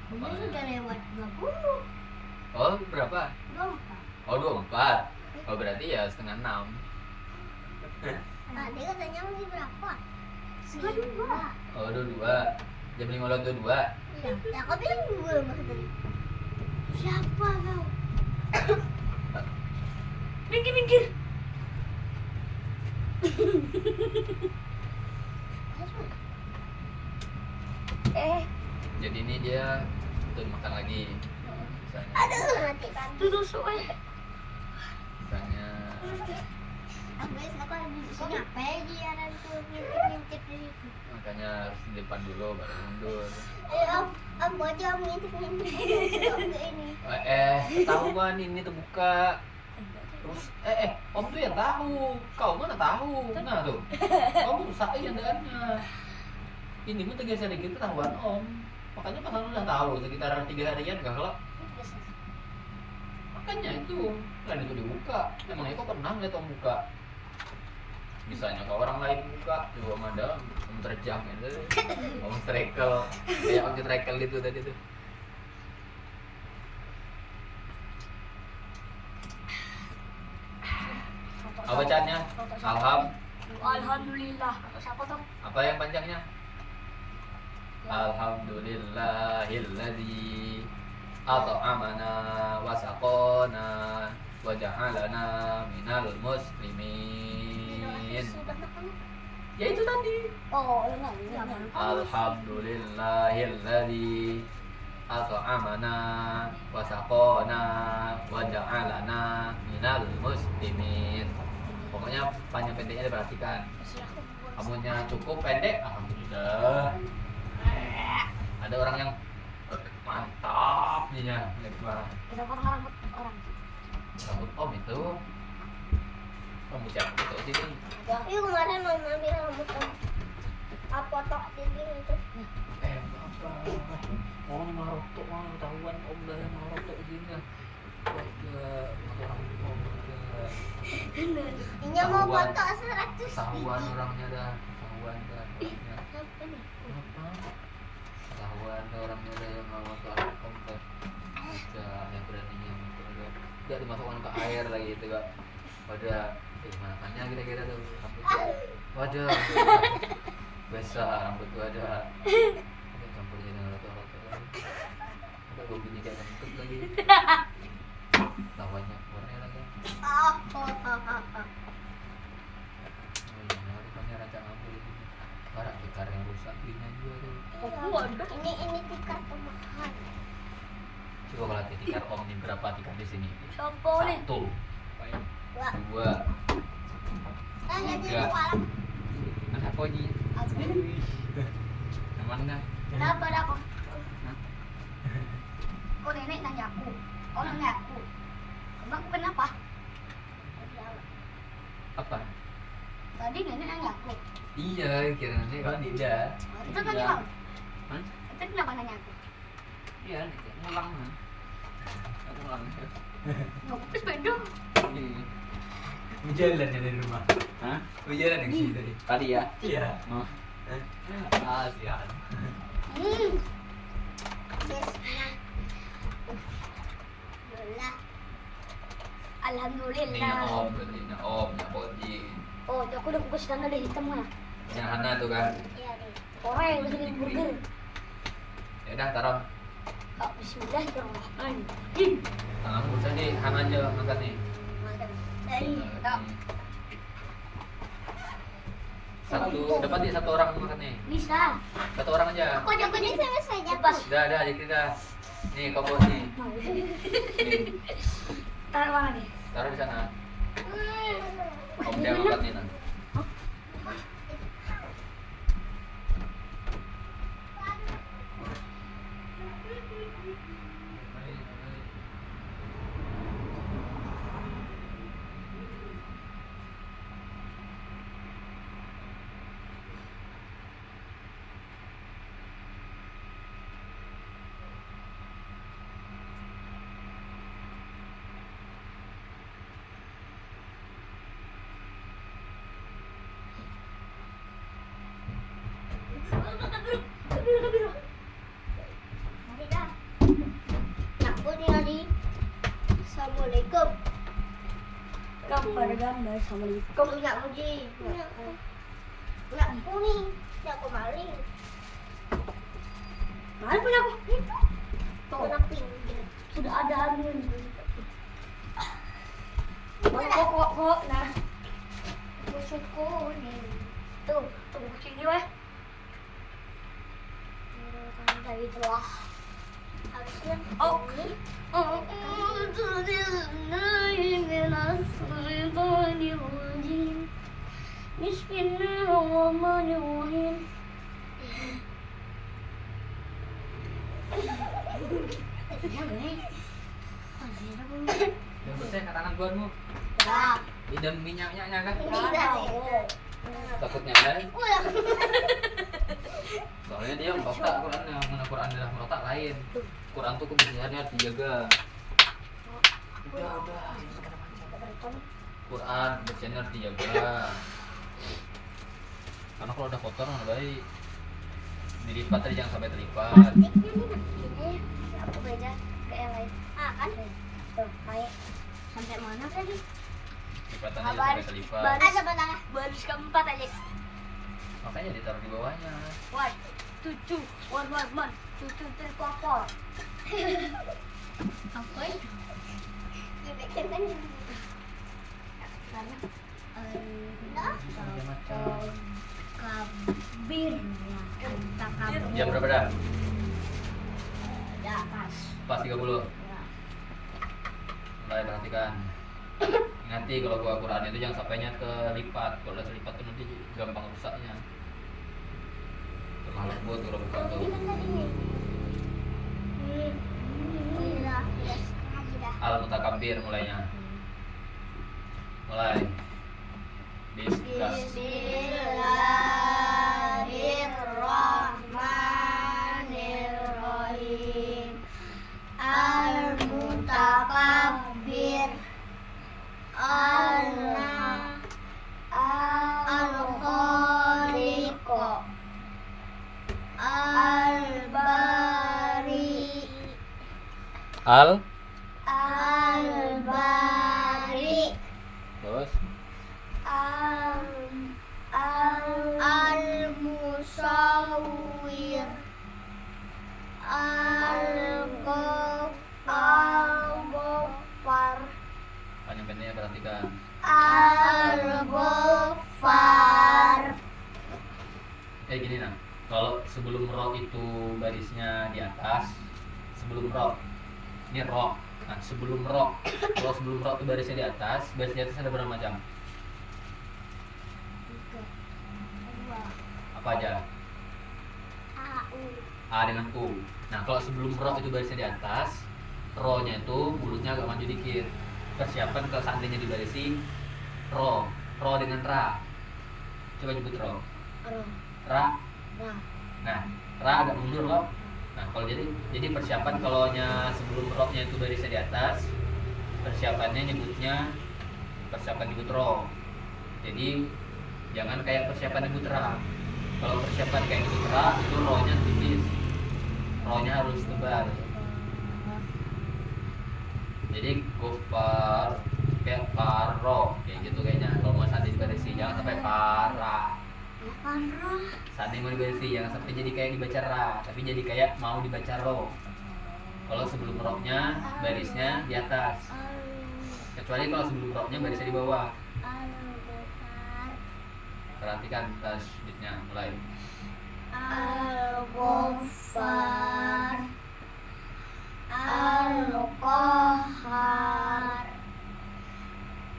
Ini sudah lewat 20. Oh, berapa? 24. Oh, 24. Oh, berarti ya setengah 6. Tadi katanya masih berapa? 2. Oh, 22. Jam 5:22. Iya. Ya, kau bilang 2 maksud tadi. Siapa kau? Minggir. Jadi ini dia tuh makan lagi. Misalnya, Mati kan. Tuh suwe. misalnya Aku lagi di sini apa ya dia dan tuh ngintip di situ. makanya harus di depan dulu baru mundur. Om aja ngintip ini. Ketahuan ini terbuka. Terus om tuh yang tahu. Kau mana tahu? Nah tuh. Kamu rusakin dannya. Ini mah tegasnya dikit ketahuan om. Makanya pas udah tahu sekitar 3 harian gak kelak. Makanya itu kan itu dibuka. Emangnya kok pernah lihat om buka? Bisanya kalau orang lain buka, coba madam, om terjang gitu, om trekel, kayak om trekel itu tadi tuh. Apa bacaannya? Alhamdulillah. Atau siapa tuh? Apa yang panjangnya? Alhamdulillahilladzi at'amana wa saqana wa ja'alana minal muslimin. Ya itu tadi. Oh, enggak. Alhamdulillahilladzi at'amana wa saqana wa ja'alana minal muslimin. Pokoknya panjang pendeknya diperhatikan. Kamunya cukup pendek, alhamdulillah. Ada orang yang mantap nya, Kita potong rambut orang. rambut om itu. Kamu siapa foto sini? Iya kemarin mau ngambil rambut om. Apa foto sini itu? Apa? Oh ini marotok mah tahuan om dah yang marotok sini. Wajah rambut om. Ini mau foto 100 Tahuan biji. orangnya dah, tahuan dah. orangnya. Apa nih? Apa? Tahuan orangnya dah yang mau foto anak om kan. Wajah yang beraninya gitu. Tidak dimasukkan ke air lagi itu kak. Pada makannya kira-kira tuh rambutnya. Wajah besar rambut tuh ada campurnya dengan roto-roto. Ada bobinya kayak kentut lagi. Tahuannya warnanya lagi. Oh iya, rupanya rancang rambut ini. Barak tikar yang rusak gini juga tuh. Ini tikar pemahan. Coba kalau hati tikar om ini berapa tikar di sini? Sopo nih? 1, 2, Tanya di Tiga. luar. nah apa ini? Mana? Kenapa dah kok? Hah? Kok nenek nanya aku? Kau nanya aku? Emang kenapa? Apa? Tadi nenek nanya aku. Iya, kira nanti kan tidak. Itu nanya kau? Hah? Itu kenapa nanya aku? Iya, ngulang kan? Aku ngulang. Ngopi sepeda. Iya. Berjalan ya dari rumah. Hah? Berjalan yang sini tadi. Tadi ya? Iya. Oh. Sian. Yes, menang. Alhamdulillah. Ini om, berarti ini om, ya bodi. Oh, aku udah kukus tanda deh hitam mana? Yang Hana tuh kan. Iya deh. Orang yang bikin burger. Ya udah taruh. Oh, bismillahirrahmanirrahim. Tangan usah di Hana aja makan nih. Dari Satu, dapat nih satu orang makan nih. bisa. Satu orang aja. Aku jago ini sama saja. Pas. Udah, dikit dah. Nih, kau bawa nih. Nih, Taruh mana nih? taruh di sana. Om dia makan nih nanti. Assalamualaikum. Gambar assalamualaikum. Punya muji. Punya kuning. Punya aku maling. Mana punya aku? Tuh. Punya pink. Sudah ada anu. Kok nah. Busuk kuning. Tuh sini weh. Dari telah. Harusnya. Oh. Bismillahirrahmanirrahim. Yang bersih ke tangan tuanmu. Dah. Idam minyaknya kan? Tidak. Takutnya kan? Soalnya dia merotak Quran, yang mana Quran adalah merotak lain. Quran tuh kebersihannya harus dijaga. Udah. Quran kebersihannya harus dijaga. Karena kalau udah kotor nggak baik. Dilipat tadi jangan sampai terlipat. Ini aku beda ke yang lain. Ah kan? Tuh, baik. Sampai mana tadi? Lipatannya jangan sampai terlipat. Ada batangnya. Baris keempat aja. Makanya ditaruh di bawahnya. One, two, two, one, one, two, two, three, four, four. Apa itu? Dibikin kan? Karena Macam-macam. Kabir. Kata kabir. Jam berapa dah? Ya, pas. Pas 30. Ya. Mulai perhatikan. Nanti kalau gua Quran itu jangan sampainya terlipat. Kalau udah terlipat tuh nanti gampang rusaknya. Terlalu lembut kalau buka tuh. Ini kan tadi nih. Oh iya, udah setengah aja dah. Al mutakabir mulainya. Mulai. Bismillah. Bismillahirrahmanirrahim. Al-Mutakabbir. Al-Khaliq. Al-Bari. Al. Al-Bari. Terus. Al-Musawwir. Al-Ghaffar. Panjang pendeknya perhatikan. Al-Ghaffar. kayak gini nah. Kalau sebelum ro itu barisnya di atas, sebelum ro. Ini ro. Nah, sebelum ro. Kalau sebelum ro itu barisnya di atas, baris di atas ada berapa macam? 3, 2, Apa aja? A, U. A dengan U. Nah, kalau sebelum ro itu barisnya di atas, ro-nya itu mulutnya agak maju dikit. Persiapan kalau seandainya dibarisi ro, ro dengan ra. Coba nyebut ro. Ro. Ra. Ra. Nah, ra agak mundur loh. Nah, kalau jadi persiapan kalau sebelum ro-nya itu barisnya di atas, persiapannya nyebutnya persiapan nyebut ro. Jadi jangan kayak persiapan nyebut ra. Kalau persiapan kayak nyebut ra itu ro-nya tipis. Ro-nya harus tebal. Jadi gofar kayak paro kayak gitu kayaknya. Kalau mau santai dibarisi jangan sampai para. Ro. Santai mau dibarisi jangan sampai jadi kayak dibaca ra, tapi jadi kayak mau dibaca ro. Kalau sebelum ro-nya barisnya di atas. Kecuali kalau sebelum ro-nya barisnya di bawah. Al-Ghafar. Perhatikan tasydidnya mulai. Al-Ghafar. Al-Qahhar.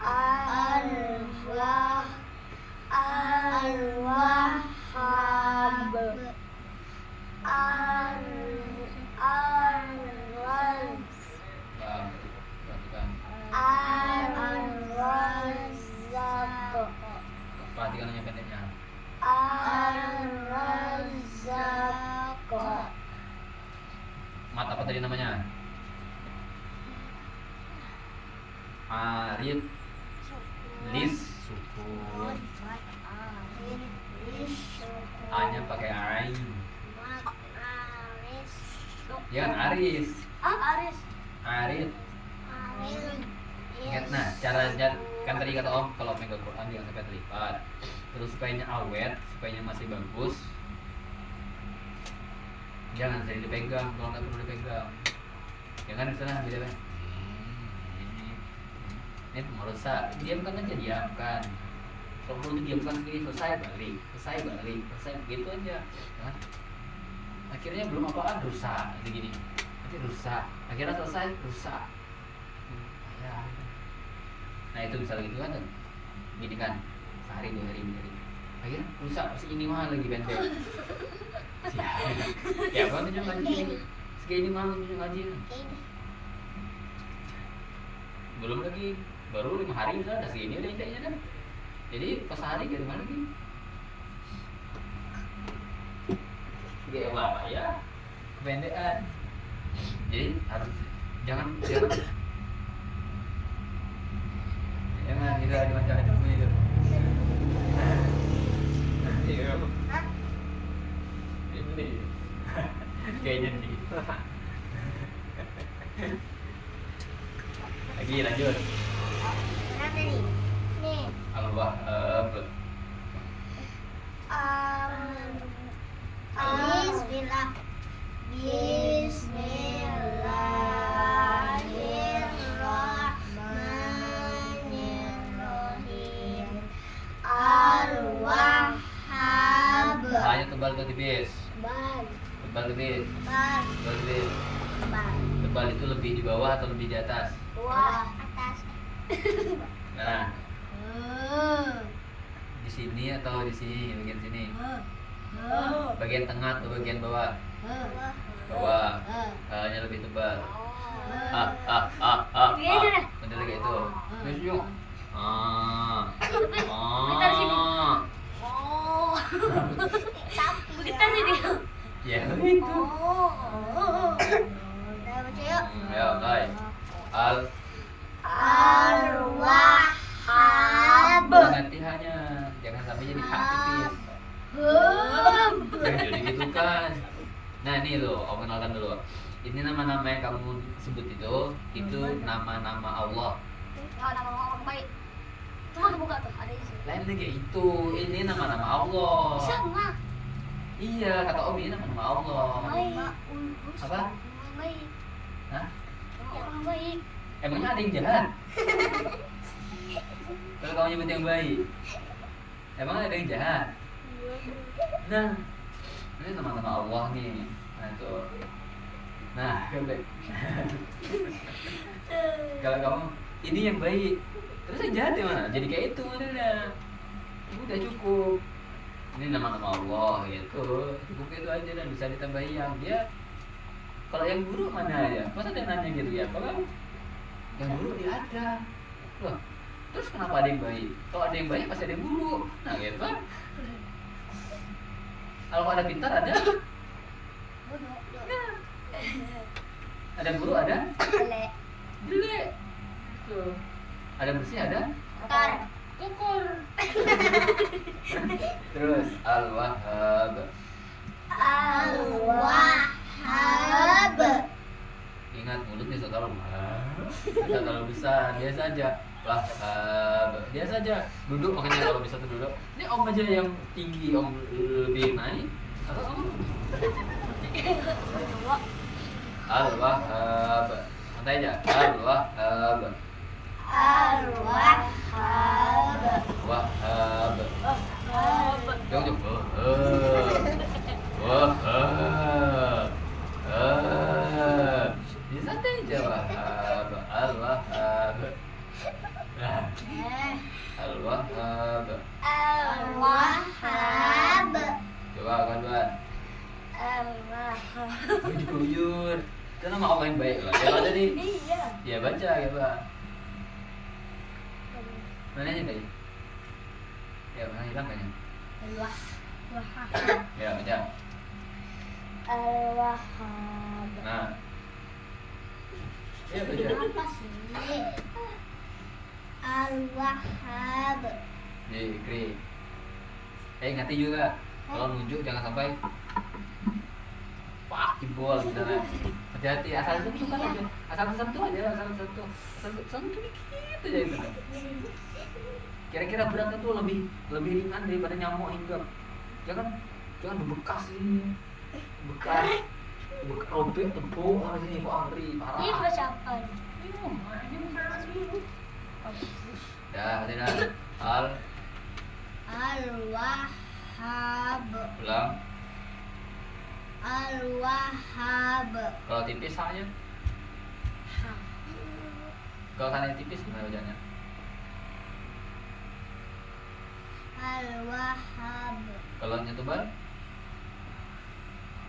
Al-Wah. Al-Wahhab. Al-Razz. Nah, perhatikan. Al-Razzaq. Perhatikan hanya pendeknya. Al-Razzaq. Mat apa tadi namanya? Arid. Lis sukun. A-nya pakai ain. Ya kan aris. Aris. Arid. Ingat nah, kan tadi kata Om kalau megang Quran jangan sampai terlipat. Terus supaya awet, supaya masih bagus. Jangan sering dipegang, kalau nggak perlu dipegang. Jangan di sana beda kan. Ini merusak. Diamkan aja, diamkan. Kalau perlu diamkan sendiri, selesai balik, gitu aja. Nah, akhirnya belum apaan rusak, begini. Nanti rusak. Akhirnya selesai rusak. Ya. Nah itu misalnya gitu kan, gini kan, sehari 2 hari. Akhirnya rusak, segini mahal lagi pendek. Ya apa tunjuk ngaji segini mahal tunjuk ngaji. Belum lagi, baru 5 hari misalnya udah segini udah indeknya kan. Jadi pas sehari gitu mana lagi? Gak apa ya, kependekan. Jadi harus jangan gitu aja macam-macam itu. Iya. Ini kayaknya nih. Lagi lanjut. Kenapa nih? Nih. Al-Wahhab. Bismillah. Bismillahirrahmanirrahim. Al-Wahhab. Hanya tebal atau tipis? Tebal. Tebal tipis. Tebal. Tebal tipis. Tebal. Tebal itu lebih di bawah atau lebih di atas? Bawah. Atas. Nah, di sini atau di sini, bagian sini? Bagian tengah atau bagian bawah? Bawah. Hanya lebih tebal. Bener kayak itu. Masuk. Bentar sini. Oh. Tapi. Bentar sini. Ya itu. Udah baca yuk. Ayo, mulai. Al-Wahhab. Ganti hanya, jangan sampai jadi hak tipis. Jadi gitu kan. Nah ini loh, aku kenalkan dulu. Ini nama-nama yang kamu sebut itu nama-nama Allah. Nama orang baik. Coba buka tuh, ada isi. Lain lagi itu, ini nama-nama Allah. Sama. Iya, kata Om ini nama-nama Allah. Baik. Apa? Orang baik. Hah? Orang baik. Emangnya ada yang jahat? Kalau kamu nyebut yang baik, emang ada yang jahat? Nah, ini nama-nama Allah nih. Nah itu. Nah, kalau kamu ini yang baik, terus yang jahat yang mana? Jadi kayak itu modelnya. Udah cukup. Ini nama-nama Allah gitu. Cukup itu aja dan bisa ditambahi yang dia. Kalau yang buruk mana ya? Masa dia nanya gitu ya? Kalau yang buruk dia ada. Loh, terus kenapa ada yang baik? Kalau ada yang baik pasti ada yang buruk. Nah gitu kan? Kalau ada pintar ada? Ada buruk ada? Jelek. Jelek. Tuh. Ada bersih ada? Kotor. Kotor. Terus Al-Wahhab. Al-Wahhab. Ingat mulutnya tidak terlalu tidak terlalu besar, biasa aja. Wahhab, biasa aja. Duduk makanya kalau bisa tuh duduk. Ini om aja yang tinggi, om lebih naik. Atau om? Al-Wahhab. Santai aja. Al-Wahhab. Al-Wahhab. Wahhab. Jom jom. Wahhab. Dia santai aja. Wahhab. Al-Wahhab. Al-Wahhab. Al-Wahhab. Coba kawan-kawan. Al-Wahhab. Jujur. Itu nama Allah yang baik lah. Coba tadi. Iya. Ya baca ya Pak. Mana aja tadi? Ya mana hilang kayaknya. Al-Wahhab. Ya baca. Al-Wahhab. Nah. Ya baca. Apa sih? Al-Wahhab. Dikri. Ingat juga. Kalau nunjuk jangan sampai pak jebol misalnya. Hati-hati asal sentuh kan aja. Asal sentuh aja, asal sentuh. Sentuh dikit aja itu. Kira-kira beratnya tuh lebih ringan daripada nyamuk hinggap. Jangan berbekas ini. Bekas robek tepung sini kok angri parah. Ini siapa? Dah, tidak. Al-Wahhab. Ulang. Al-Wahhab. Kalau tipis aja. Kalau sana tipis gimana bacanya? Al-Wahhab. Kalau nya tebal?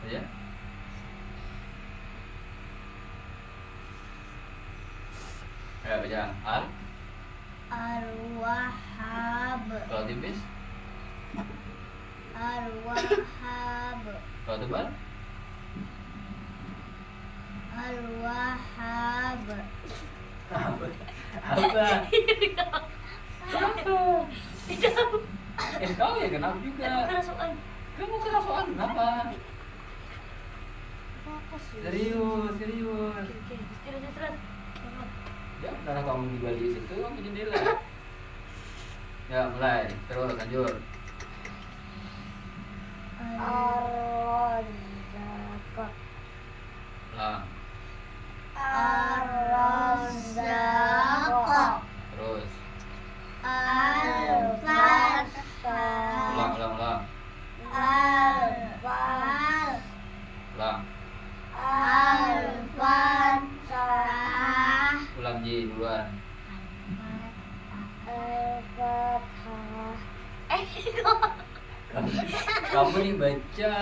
Aja. Ya baca al. Al-Wahhab. Kalau tipis? Al-Wahhab. Kalau tebal? Al-Wahhab. Apa? Apa? Kau ya kenapa juga? Kamu kerasukan kenapa? Serius. Ya, karena kamu di Bali situ, kamu jendela. Ya, mulai. Terus lanjut. Ar-Razzaq. Ulang. Ar-Razzaq. Terus. Al-Fattah. Ulang. Al-Fattah. Ulang. Al-Fattah. Ulang Ji duluan. Al-Fattah. Kamu nih baca,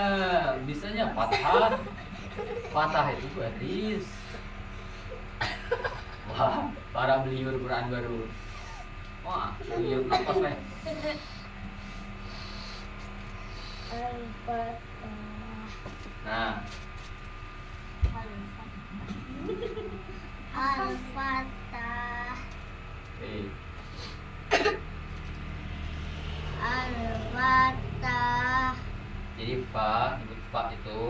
bisanya patah. Patah itu baris. Wah, para beliur Quran baru. Wah, beliur nafas nih. Al-Fattah. Nah, Al-Fattah. Al-Fattah. jadi fa, nyebut fa itu.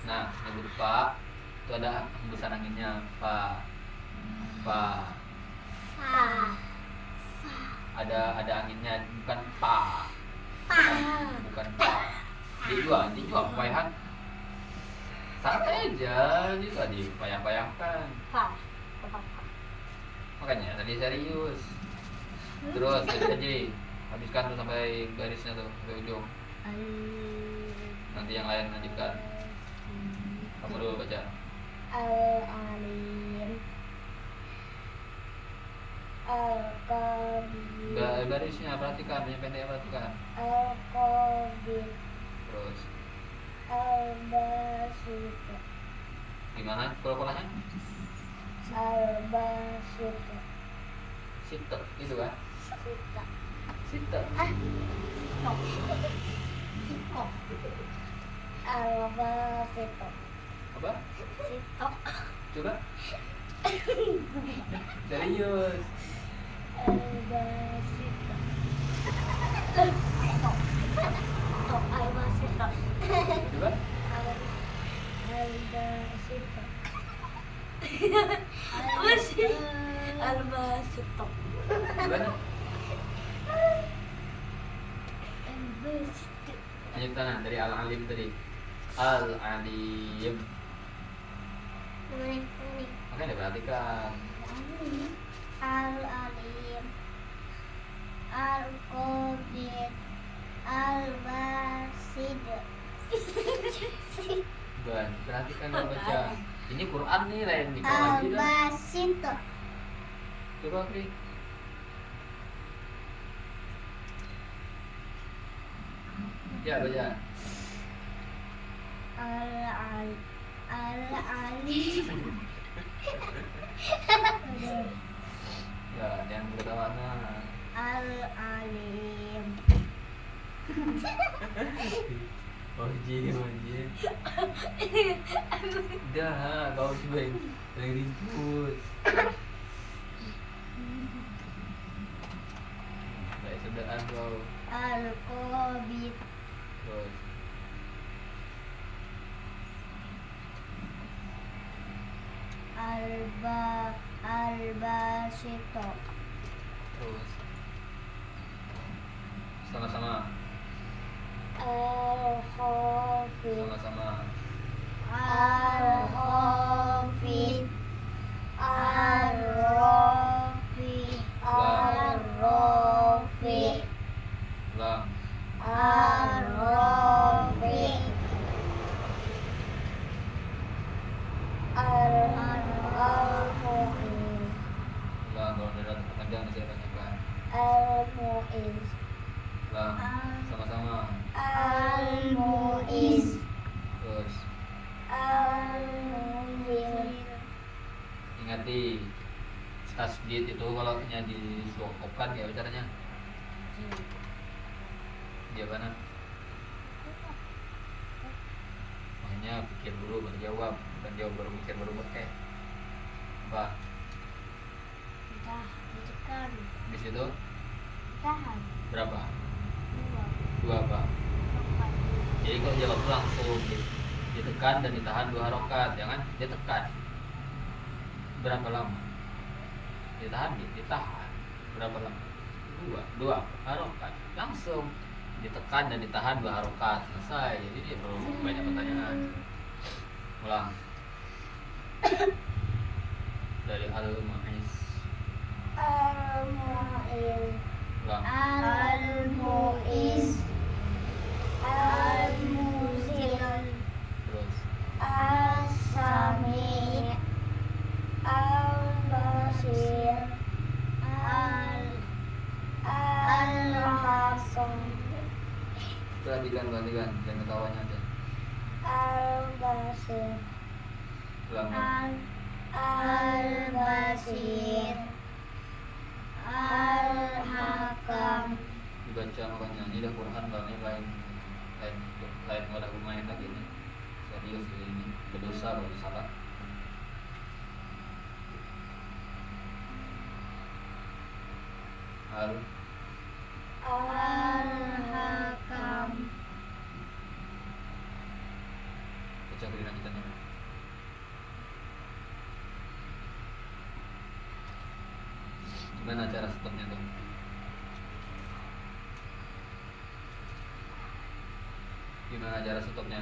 Nah, nyebut fa itu ada hembusan anginnya fa. Ada anginnya bukan pa. Bukan pa. Dijual payahan. Santai aja, bisa dipayah-payahkan. Makanya tadi serius. Terus aja habiskan tuh sampai garisnya tuh sampai ujung. Nanti yang lain lanjutkan. Kamu dulu baca. Al-alim, al-qadir, Barisnya perhatikan, yang pendek perhatikan. al-qadir, Terus al-basit, gimana pola-polanya? al-basit, Sitter, itu kan? sita, Sitter. al-basit, Apa? sito, Coba. Serius. al-basit, al-basit, Coba. al-basit, Apa sih? al-basit, Gimana? al-basit. Lanjut tangan dari al-alim tadi. Al-alim. Makanya diperhatikan. Al-alim, al-qadir, al-basid. Bukan, perhatikan dan baca. Ini Quran nih lain di lagi dah. Al-basid, Coba Kri. Ya baca. al-alim. Ya, yang bertawana. Al-alim, Wajib. Dah, kau coba yang ribut. Baik sedaan kau. al-qabid, Terus al-basit, terus sama-sama. al-khafid, Sama-sama. al-khafid, al-rafi, al-rafi, Ulang. al-rafi, al-mu'in, Ulang, kalau ada panjang saya tanyakan. al-mu'in, Ulang. Sama-sama. al-mu'iz, Terus al-muzil, ingat di tasbih itu kalau nya disuapkan ya caranya. Dia mana? Makanya pikir dulu baru jawab, bukan jawab baru mikir baru pakai. Apa? dah ditekan, Di situ tahan, berapa? dua, Dua apa? empat, Jadi kalau jawab tuh langsung ditekan dan ditahan 2 harokat, jangan ditekan. Berapa lama? Ditahan, ditahan. Berapa lama? Dua harokat. Langsung ditekan dan ditahan 2 harokat. Selesai. Jadi dia perlu banyak pertanyaan. Ulang. Dari al-mu'iz. al-mu'iz, Ulang. al-mu'iz, al-muzil, Terus. al-sami', al-basir, al-hasan, Perhatikan, jangan ketawanya aja. al-basir, Ulang. al-basir, al-hakam. Dibaca makanya ini dah Quran banget lain nggak ada lumayan lagi ini serius ini berdosa kalau salah. Al-hakam, Baca dulu lanjutannya. Gimana cara stopnya tuh? Gimana cara stopnya?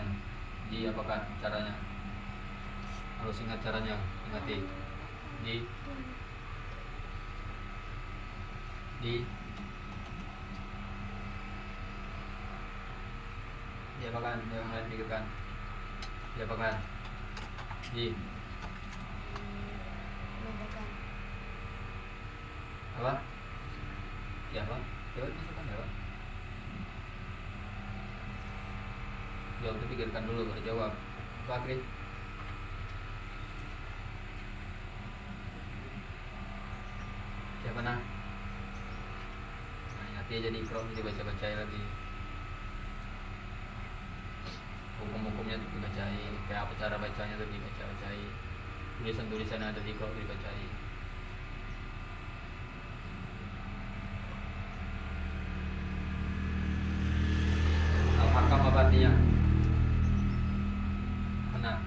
Di apakah caranya? Harus ingat caranya, ingati. Di Siapakan yang lain pikirkan? Siapakan? Ji. Membedakan. Apa? Ya apa? Jawab masukkan ya Pak. Jawab itu pikirkan dulu baru jawab. Pak Kris. Siapa nah? Nah, nanti jadi ikro dibaca-bacai lagi. Hukum-hukumnya tuh dibacai, kayak apa cara bacanya tuh dibaca-bacai. Tulisan-tulisan yang ada di ikro dibacai. Al-Hakam apa artinya? Mana?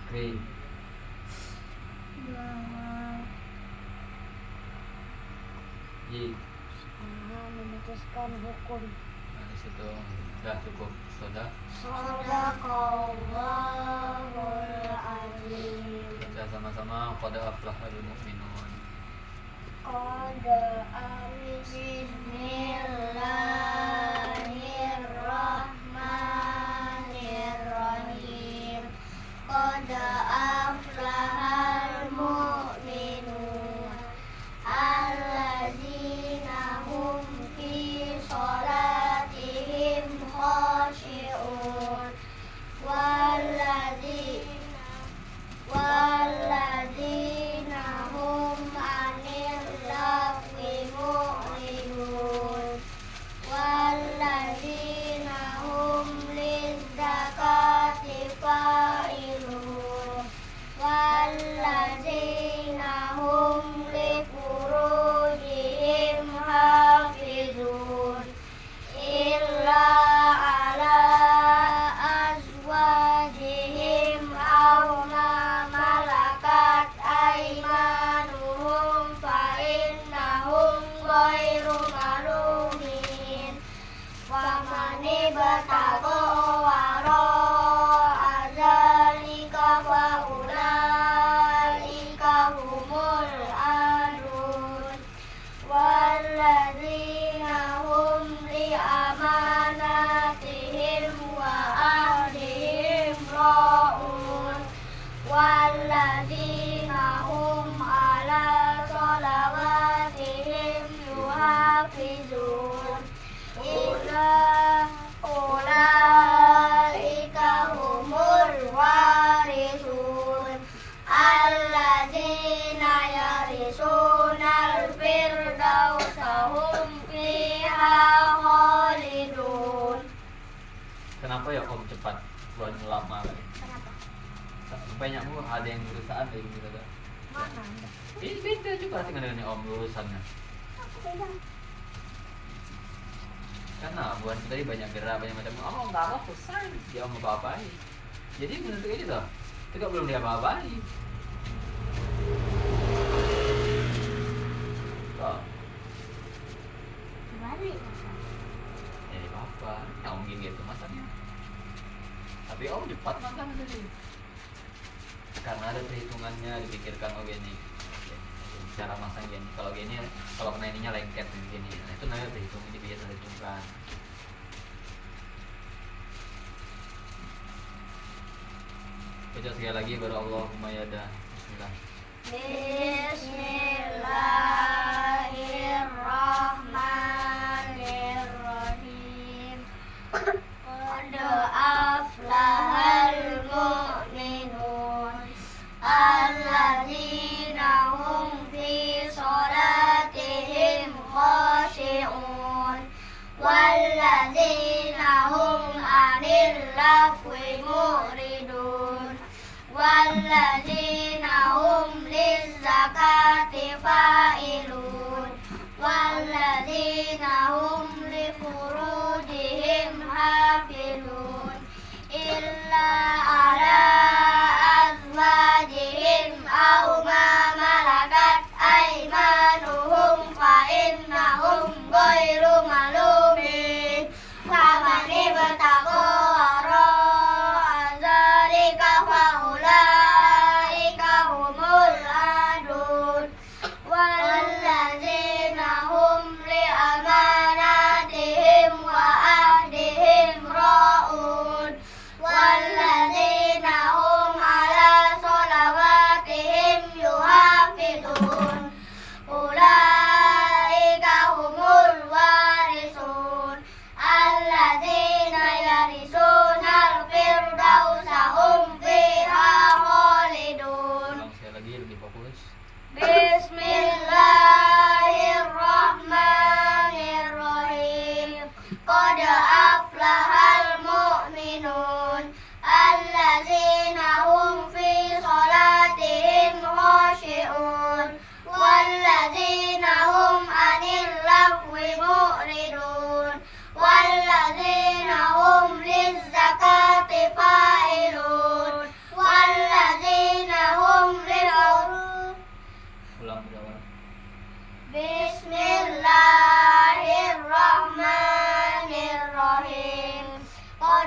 Oke. Ji. Memutuskan hukum. Nah, di situ udah cukup. Sudah. Shadaqallahul azim. Baca sama-sama qad aflahal mu'minun. Qad bismillahirrahmanirrahim. Qad aflahal mu'minun. Alladzina hum fi sholatihim khashi'un. Walladzina hum anil lagwi mu'ridun. Walladzina hum lizzakati fa'ilun. Walladzina hum lifurujihim hafizun. Illa ala azwajihim aw ma malakat aymanuhum fa innahum ghairu malumin. Faman ibtagha wara'a dzalika fa ulaika humul adun. Walladzina hum li amanatihim wa ahdihim ra'un. Walladzina hum ala sholawatihim yuhafizun. Ulaika humul warithun alladzina yarisunal firdausa hum fiha khalidun. Kenapa ya Om cepat buat lama kali? Kenapa? Banyakmu ada yang berusaha ada yang gitu kan? Mana? Ini beda juga sih dengan Om urusannya. Aku pegang. Karena buat tadi banyak gerak banyak macam. Oh nggak apa selesai dia mau apa-apai. Jadi menurut ini tuh, itu belum dia apa-apai. Kok? Balik. Apa? Yang Om gini gitu masaknya. Tapi Om cepat makan tadi. Karena ada perhitungannya dipikirkan gini. Cara masak gini. Kalau gini, kalau kena ininya lengket begini. Nah, itu namanya perhitungan biasa dihitungkan. Baca sekali lagi baru Allahumma yada. Bismillah. Bismillahirrahmanirrahim. Qad aflahal mu'minun alladzina hum fi sholatihim khashi'un. Walladzina hum anil lagwi mu'ridun. Walladzina hum lizzakati fa'ilun. Walladzina hum lifurujihim hafizun. Illa ala azwajihim aw ma malakat aymanuhum fa innahum ghairu malumin. Faman ibtagha wara'a dzalika fa ulaika humul adun. Walladzina hum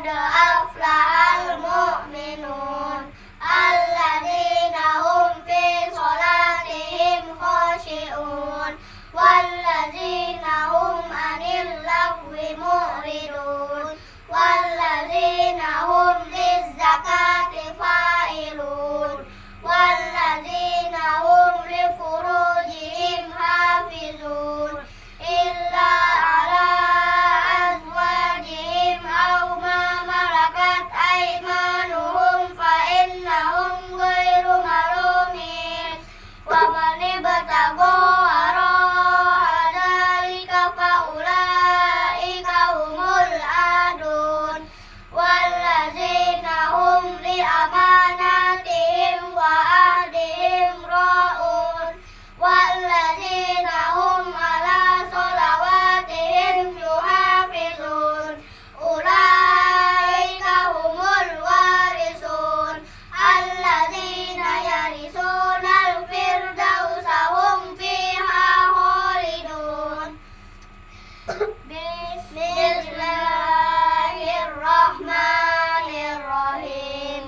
قد أفلح المؤمنون الذين هم في صلاتهم خاشعون والذين هم عن اللغو معرضون والذين هم للزكاة فاعلون والذين هم لفروجهم حافظون إلا على أزواجهم أو ما ملكت أيمانهم فإنهم غير ملومين ومن ابتغى وراء ذلك فأولئك هم العادون والذين هم لأماناتهم وعهدهم راعون والذين هم على صلواتهم يحافظون أولئك هم الوارثون الذين يرثون الفردوس هم فيها خالدون بسم الله الرحمن الرحيم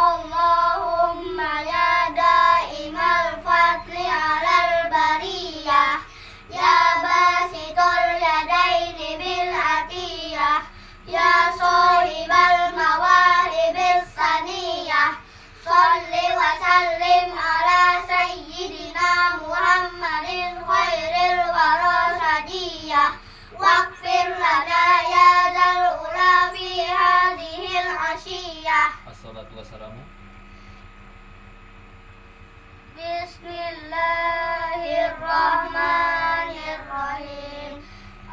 اللهم يا دائم الفضل على البرية يا باسط اليدين بالعطية يا صاحب المواهب الصنية صل وسلم على سيدنا محمد خير الورى سجية واغفر لنا يا ذا الأولى في هذه العشية Assalatu wassalamu. Bismillahirrahmanirrahim.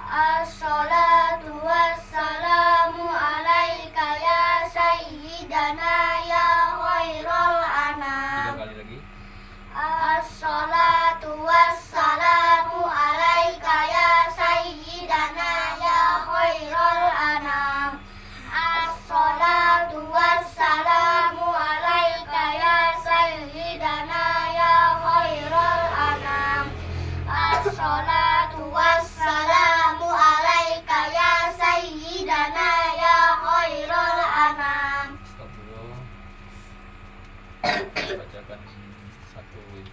Assalatu wassalamu alaika ya sayyidana ya khairal anam. 3 kali lagi. Assalatu wassalamu alaika ya sayyidana ya khairal anam. Assalatu wassalamu alaika ya sayyidana ya khairal anam. Assalatu wassalamu alaika ya sayyidana ya khairal anam. Astagfirullah. Bacakan satu lagi.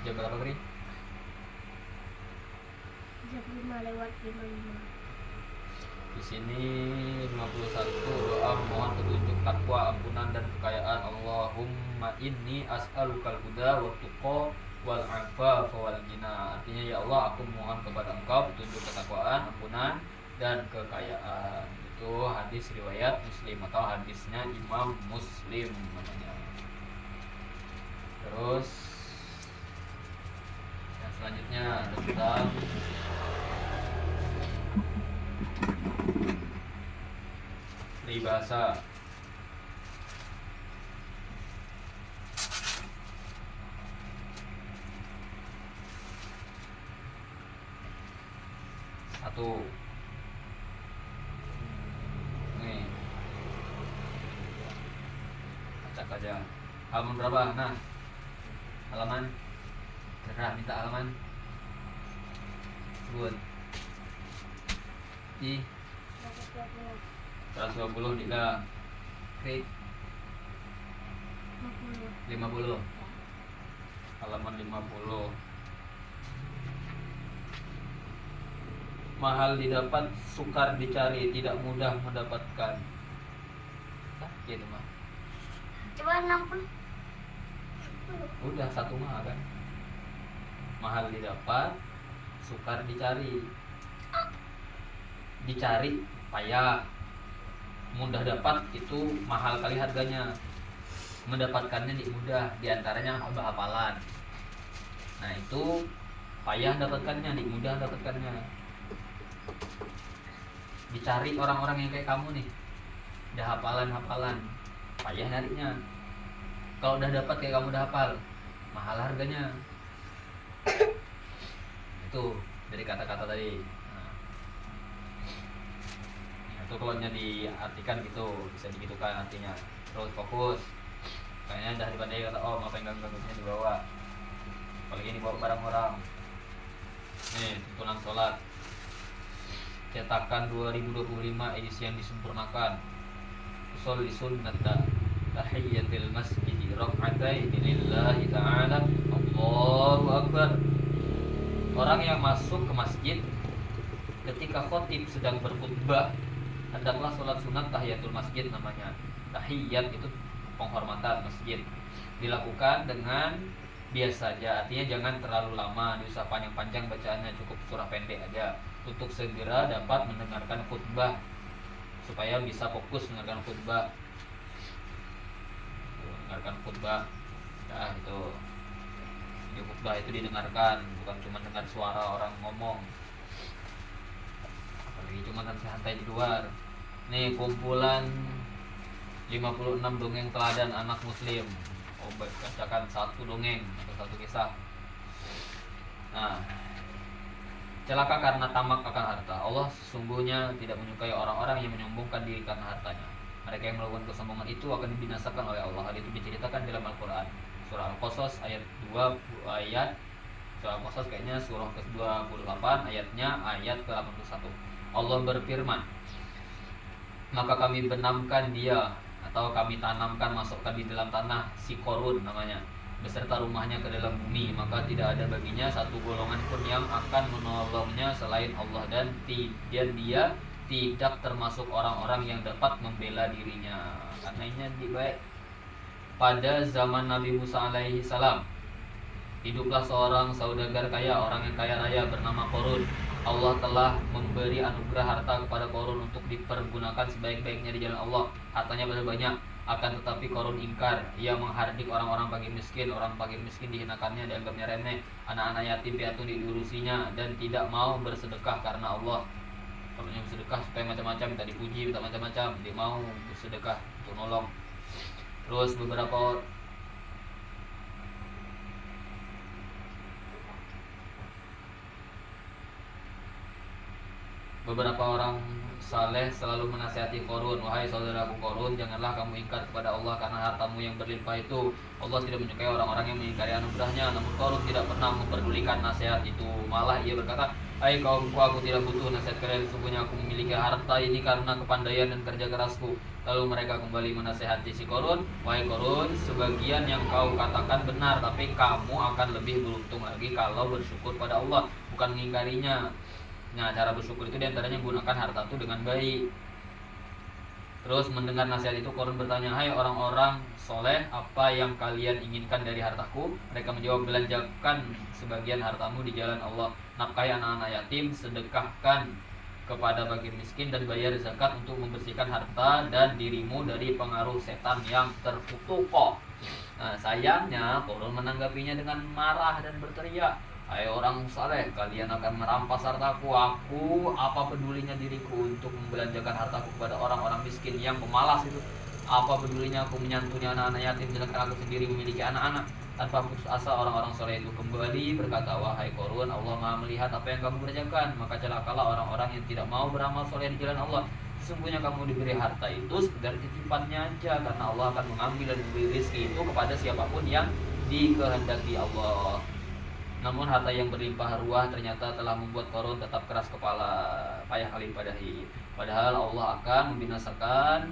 Jam berapa Kri? Jam 5:55. Di sini 51 doa mohon petunjuk takwa, ampunan dan kekayaan. Allahumma inni as'alukal huda wa tuqa wal afafa wal ghina. Artinya ya Allah, aku mohon kepada Engkau petunjuk, ketakwaan, ampunan dan kekayaan. Itu hadis riwayat Muslim atau hadisnya Imam Muslim namanya. Terus yang selanjutnya tentang peribahasa. Satu. Nih. Acak aja. Halaman berapa? Nah. Halaman. Cerah minta halaman. Sebut. Di 120 Dika. Krik 50. Halaman 50. Mahal didapat, sukar dicari, tidak mudah mendapatkan. Hah, gitu mah. Coba 60. Udah satu mah kan. Mahal didapat, sukar dicari. Dicari payah, mudah dapat itu mahal kali harganya. Mendapatkannya mudah, diantaranya hafalan. Nah itu payah dapatkannya, mudah dapatkannya. Dicari orang-orang yang kayak kamu nih, udah hafalan, payah nyarinya. Kalau udah dapat kayak kamu udah hafal, mahal harganya. Itu dari kata-kata tadi. Itu kalau diartikan gitu, bisa digitukan artinya. Terus fokus. Kayaknya daripada kata oh apa yang ganggunya dibawa. Apalagi ini bawa barang orang. Nih, tuntunan sholat. cetakan 2025 edisi yang disempurnakan. Usolli sunnata tahiyyatil masjid rak'ataini lillahi ta'ala. Allahu akbar. Orang yang masuk ke masjid ketika khotib sedang berkhutbah hendaklah sholat sunat tahiyatul masjid namanya. Tahiyyat itu penghormatan masjid. Dilakukan dengan biasa aja, artinya jangan terlalu lama, diusah panjang-panjang bacaannya, cukup surah pendek aja untuk segera dapat mendengarkan khutbah supaya bisa fokus mendengarkan khutbah. Nah itu di khutbah itu didengarkan, bukan cuma dengar suara orang ngomong, apalagi cuma santai di luar. Nih kumpulan 56 dongeng teladan anak muslim. Bacakan satu dongeng atau satu kisah. Nah, celaka karena tamak akan harta. Allah sesungguhnya tidak menyukai orang-orang yang menyombongkan diri karena hartanya. Mereka yang melakukan kesombongan itu akan dibinasakan oleh Allah. Hal itu diceritakan dalam Al-Quran. Surah Al-Qasas ayat 2 Surah Al-Qasas kayaknya surah ke-28 ayatnya ayat ke-81. Allah berfirman, maka kami benamkan dia atau kami tanamkan, masukkan di dalam tanah si Korun namanya, beserta rumahnya ke dalam bumi, maka tidak ada baginya satu golongan pun yang akan menolongnya selain Allah, dan dia tidak termasuk orang-orang yang dapat membela dirinya. Karenanya baik pada zaman Nabi Musa alaihi salam hiduplah seorang saudagar kaya, orang yang kaya raya bernama Korun. Allah telah memberi anugerah harta kepada Korun untuk dipergunakan sebaik-baiknya di jalan Allah. Hartanya banyak, akan tetapi Korun ingkar. Ia menghardik orang-orang fakir miskin. Orang fakir miskin dihinakannya, dianggapnya remeh. Anak-anak yatim piatu diurusinya dan tidak mau bersedekah karena Allah. Kalau yang bersedekah supaya macam-macam, minta dipuji, minta macam-macam, dia mau bersedekah untuk nolong. Terus beberapa orang saleh selalu menasihati Korun, wahai saudaraku Korun, janganlah kamu ingkar kepada Allah karena hartamu yang berlimpah itu. Allah tidak menyukai orang-orang yang mengingkari anugerahnya. Namun Korun tidak pernah memperdulikan nasihat itu. Malah ia berkata, hai kaumku, aku tidak butuh nasihat kalian. Sesungguhnya aku memiliki harta ini karena kepandaian dan kerja kerasku. Lalu mereka kembali menasihati si Korun, wahai Korun, sebagian yang kau katakan benar, tapi kamu akan lebih beruntung lagi kalau bersyukur pada Allah, bukan mengingkarinya. Nah, cara bersyukur itu diantaranya gunakan harta itu dengan baik. Terus mendengar nasihat itu, Korun bertanya, hai orang-orang soleh, apa yang kalian inginkan dari hartaku? Mereka menjawab, belanjakan sebagian hartamu di jalan Allah, nafkahi anak-anak yatim, sedekahkan kepada fakir miskin, dan bayar zakat untuk membersihkan harta dan dirimu dari pengaruh setan yang terkutuk. Nah, sayangnya Korun menanggapinya dengan marah dan berteriak, hai orang saleh, kalian akan merampas hartaku. Aku apa pedulinya diriku untuk membelanjakan hartaku kepada orang-orang miskin yang pemalas itu? Apa pedulinya aku menyantuni anak-anak yatim sedangkan aku sendiri memiliki anak-anak? Tanpa putus asa orang-orang soleh itu kembali berkata, wahai Korun, Allah Maha melihat apa yang kamu kerjakan. Maka celakalah orang-orang yang tidak mau beramal soleh di jalan Allah. Sesungguhnya kamu diberi harta itu sekedar titipannya aja, karena Allah akan mengambil dan memberi rezeki itu kepada siapapun yang dikehendaki Allah. Namun harta yang berlimpah ruah ternyata telah membuat Korun tetap keras kepala, payah kali padahi. Padahal Allah akan membinasakan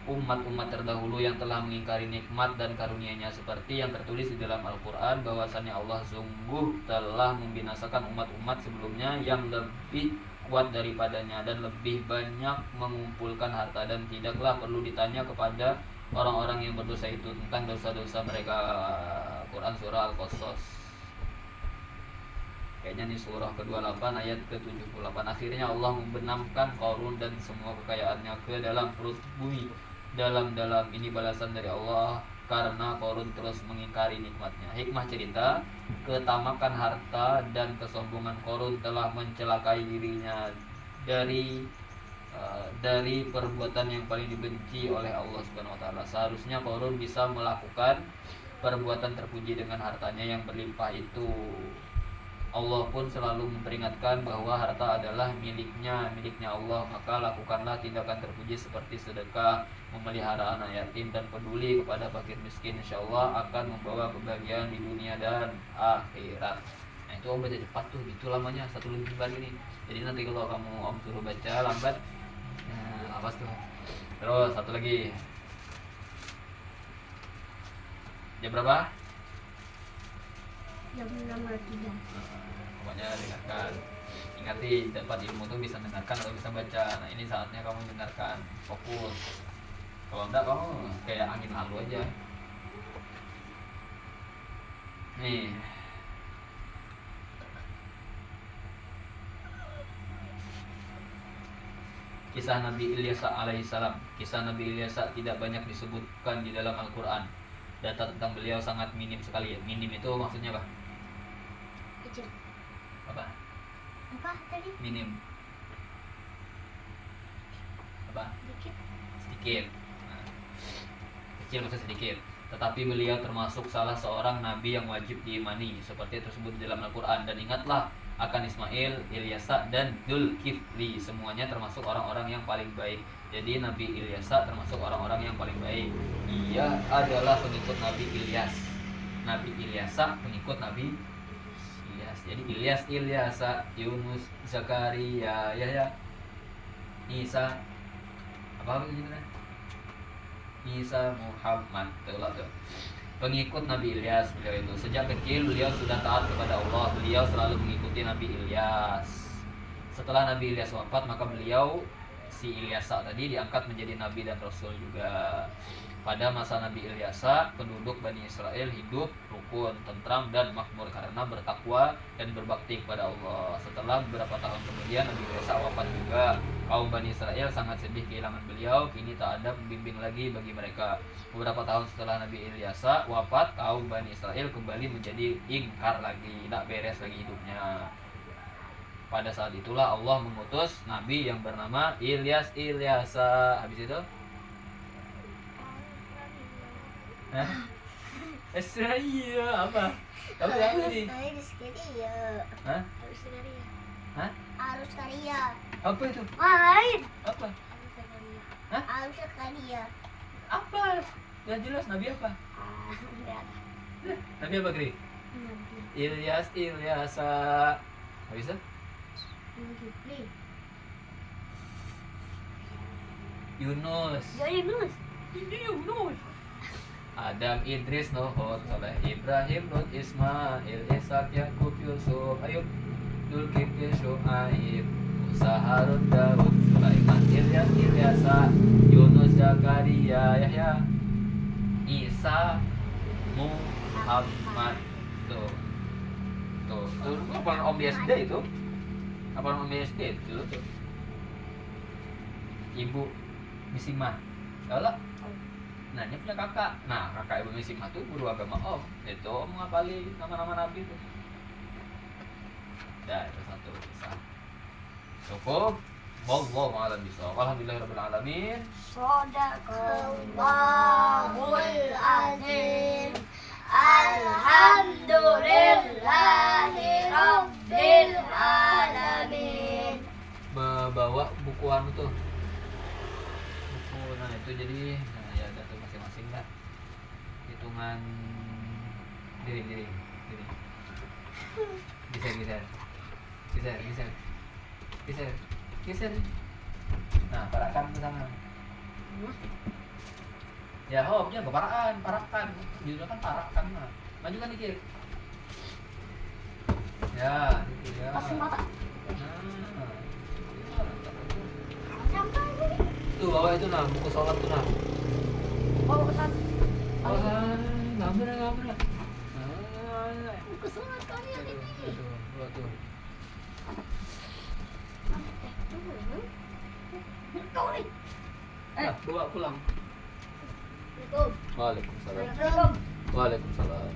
umat-umat terdahulu yang telah mengingkari nikmat dan karunia-Nya, seperti yang tertulis di dalam Al-Quran bahwasannya Allah sungguh telah membinasakan umat-umat sebelumnya yang lebih kuat daripadanya dan lebih banyak mengumpulkan harta, dan tidaklah perlu ditanya kepada orang-orang yang berdosa itu tentang dosa-dosa mereka. Quran surah Al-Qasas kayaknya nih surah ke-28 ayat ke-78. Akhirnya Allah membenamkan Korun dan semua kekayaannya ke dalam perut bumi dalam-dalam. Ini balasan dari Allah karena Korun terus mengingkari nikmatnya. Hikmah cerita, ketamakan harta dan kesombongan Korun telah mencelakai dirinya dari perbuatan yang paling dibenci oleh Allah Subhanahu wa taala. Seharusnya Korun bisa melakukan perbuatan terpuji dengan hartanya yang berlimpah itu. Allah pun selalu memperingatkan bahwa harta adalah miliknya Allah. Maka lakukanlah tindakan terpuji seperti sedekah, memelihara anak yatim, dan peduli kepada fakir miskin. Insya Allah akan membawa kebahagiaan di dunia dan akhirat. Nah itu om baca cepat tuh, gitu lamanya 1 lembar ini. Jadi nanti kalau kamu om suruh baca lambat, awas tuh. Terus satu lagi. Jam berapa? Jam 6.03. Pokoknya dengarkan. Ingati, dapat ilmu tuh bisa dengarkan atau bisa baca. Nah ini saatnya kamu dengarkan, fokus. Kalau enggak kamu kayak angin lalu aja. Nih. Kisah Nabi Ilyas alaihissalam. Kisah Nabi Ilyas tidak banyak disebutkan di dalam Al-Quran. Data tentang beliau sangat minim sekali. Minim itu maksudnya apa? Kecil. Apa? Apa tadi? Minim. Apa? Dikit. Sedikit. Nah, kecil maksudnya sedikit. Tetapi beliau termasuk salah seorang nabi yang wajib diimani, seperti tersebut di dalam Al-Quran. Dan ingatlah akan Ismail, Ilyasa, dan Dzulkifli, semuanya termasuk orang-orang yang paling baik. Jadi Nabi Ilyasa termasuk orang-orang yang paling baik. Ia adalah pengikut Nabi Ilyas. Nabi Ilyasa pengikut Nabi Ilyas. Jadi Ilyasa, Yunus, Zakaria, Yahya, Isa, apa itu? Isa, Muhammad, tuh. Pengikut Nabi Ilyas beliau itu. Sejak kecil beliau sudah taat kepada Allah. Beliau selalu mengikuti Nabi Ilyas. Setelah Nabi Ilyas wafat, maka beliau si Ilyasa tadi diangkat menjadi nabi dan rasul juga. Pada masa Nabi Ilyasa, penduduk Bani Israel hidup rukun, tentram dan makmur karena bertakwa dan berbakti kepada Allah. Setelah beberapa tahun kemudian Nabi Ilyasa wafat juga. Kaum Bani Israel sangat sedih kehilangan beliau. Kini tak ada pembimbing lagi bagi mereka. Beberapa tahun setelah Nabi Ilyasa wafat, kaum Bani Israel kembali menjadi ingkar lagi, tak beres lagi hidupnya. Pada saat itulah Allah mengutus Nabi yang bernama Ilyasa. Habis itu? Hah? Israel apa? Kamu yang tadi? Harus karya. Hah? Harus karya. Hah? Harus karya. Apa itu? Lain. Apa? Harus karya. Hah? Harus karya. Apa? Yang jelas Nabi apa? Nabi apa, Gri? Ilyasa. Habis itu? Yunus. Ya Yunus. Ini Yunus. Adam, Idris, Nuh, Saleh, Ibrahim, Lut, Ismail, Ishak, Yakub, Yusuf, Ayub, Dzulkifli, Syuaib, Musa, Harun, Daud, Sulaiman, Ilyas, Ilyasa, Yunus, Zakaria, Yahya, Isa, Muhammad. Tuh. Apa Om di SD itu? Apa Om di SD itu tuh? Ibu Misimah. Tahu lah? Nah, dia punya kakak. Nah, kakak Ibu Misimah tuh guru agama Om. Itu Om ngapalin nama-nama Nabi itu. Dah, itu satu kisah. Cukup. Wallahu a'lam bishawab. Alhamdulillahirabbil alamin. Shadaqallahul azim. Alhamdulillahirabbil alamin. Bawa buku anu tuh. Buku nah itu jadi ya ada tuh masing-masing lah. Hitungan diri. Geser. Nah, parakan ke sana. Ya, hopnya ke parakan. Judulnya kan parakan mah. Majukan dikit. Ya, itu ya. Pasang mata. Nah. Sampai ini. Tuh bawa itu nah, buku sholat tuh nah. Bawa ke sana. Ngambil. Buku sholat kalian ini. Tuh. Kau nih. Nah, bawa pulang. Waalaikumsalam. Waalaikumsalam.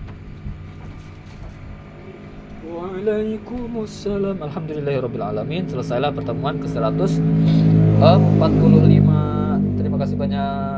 Alhamdulillahirabbil alamin. Selesailah pertemuan ke-145. Terima kasih banyak.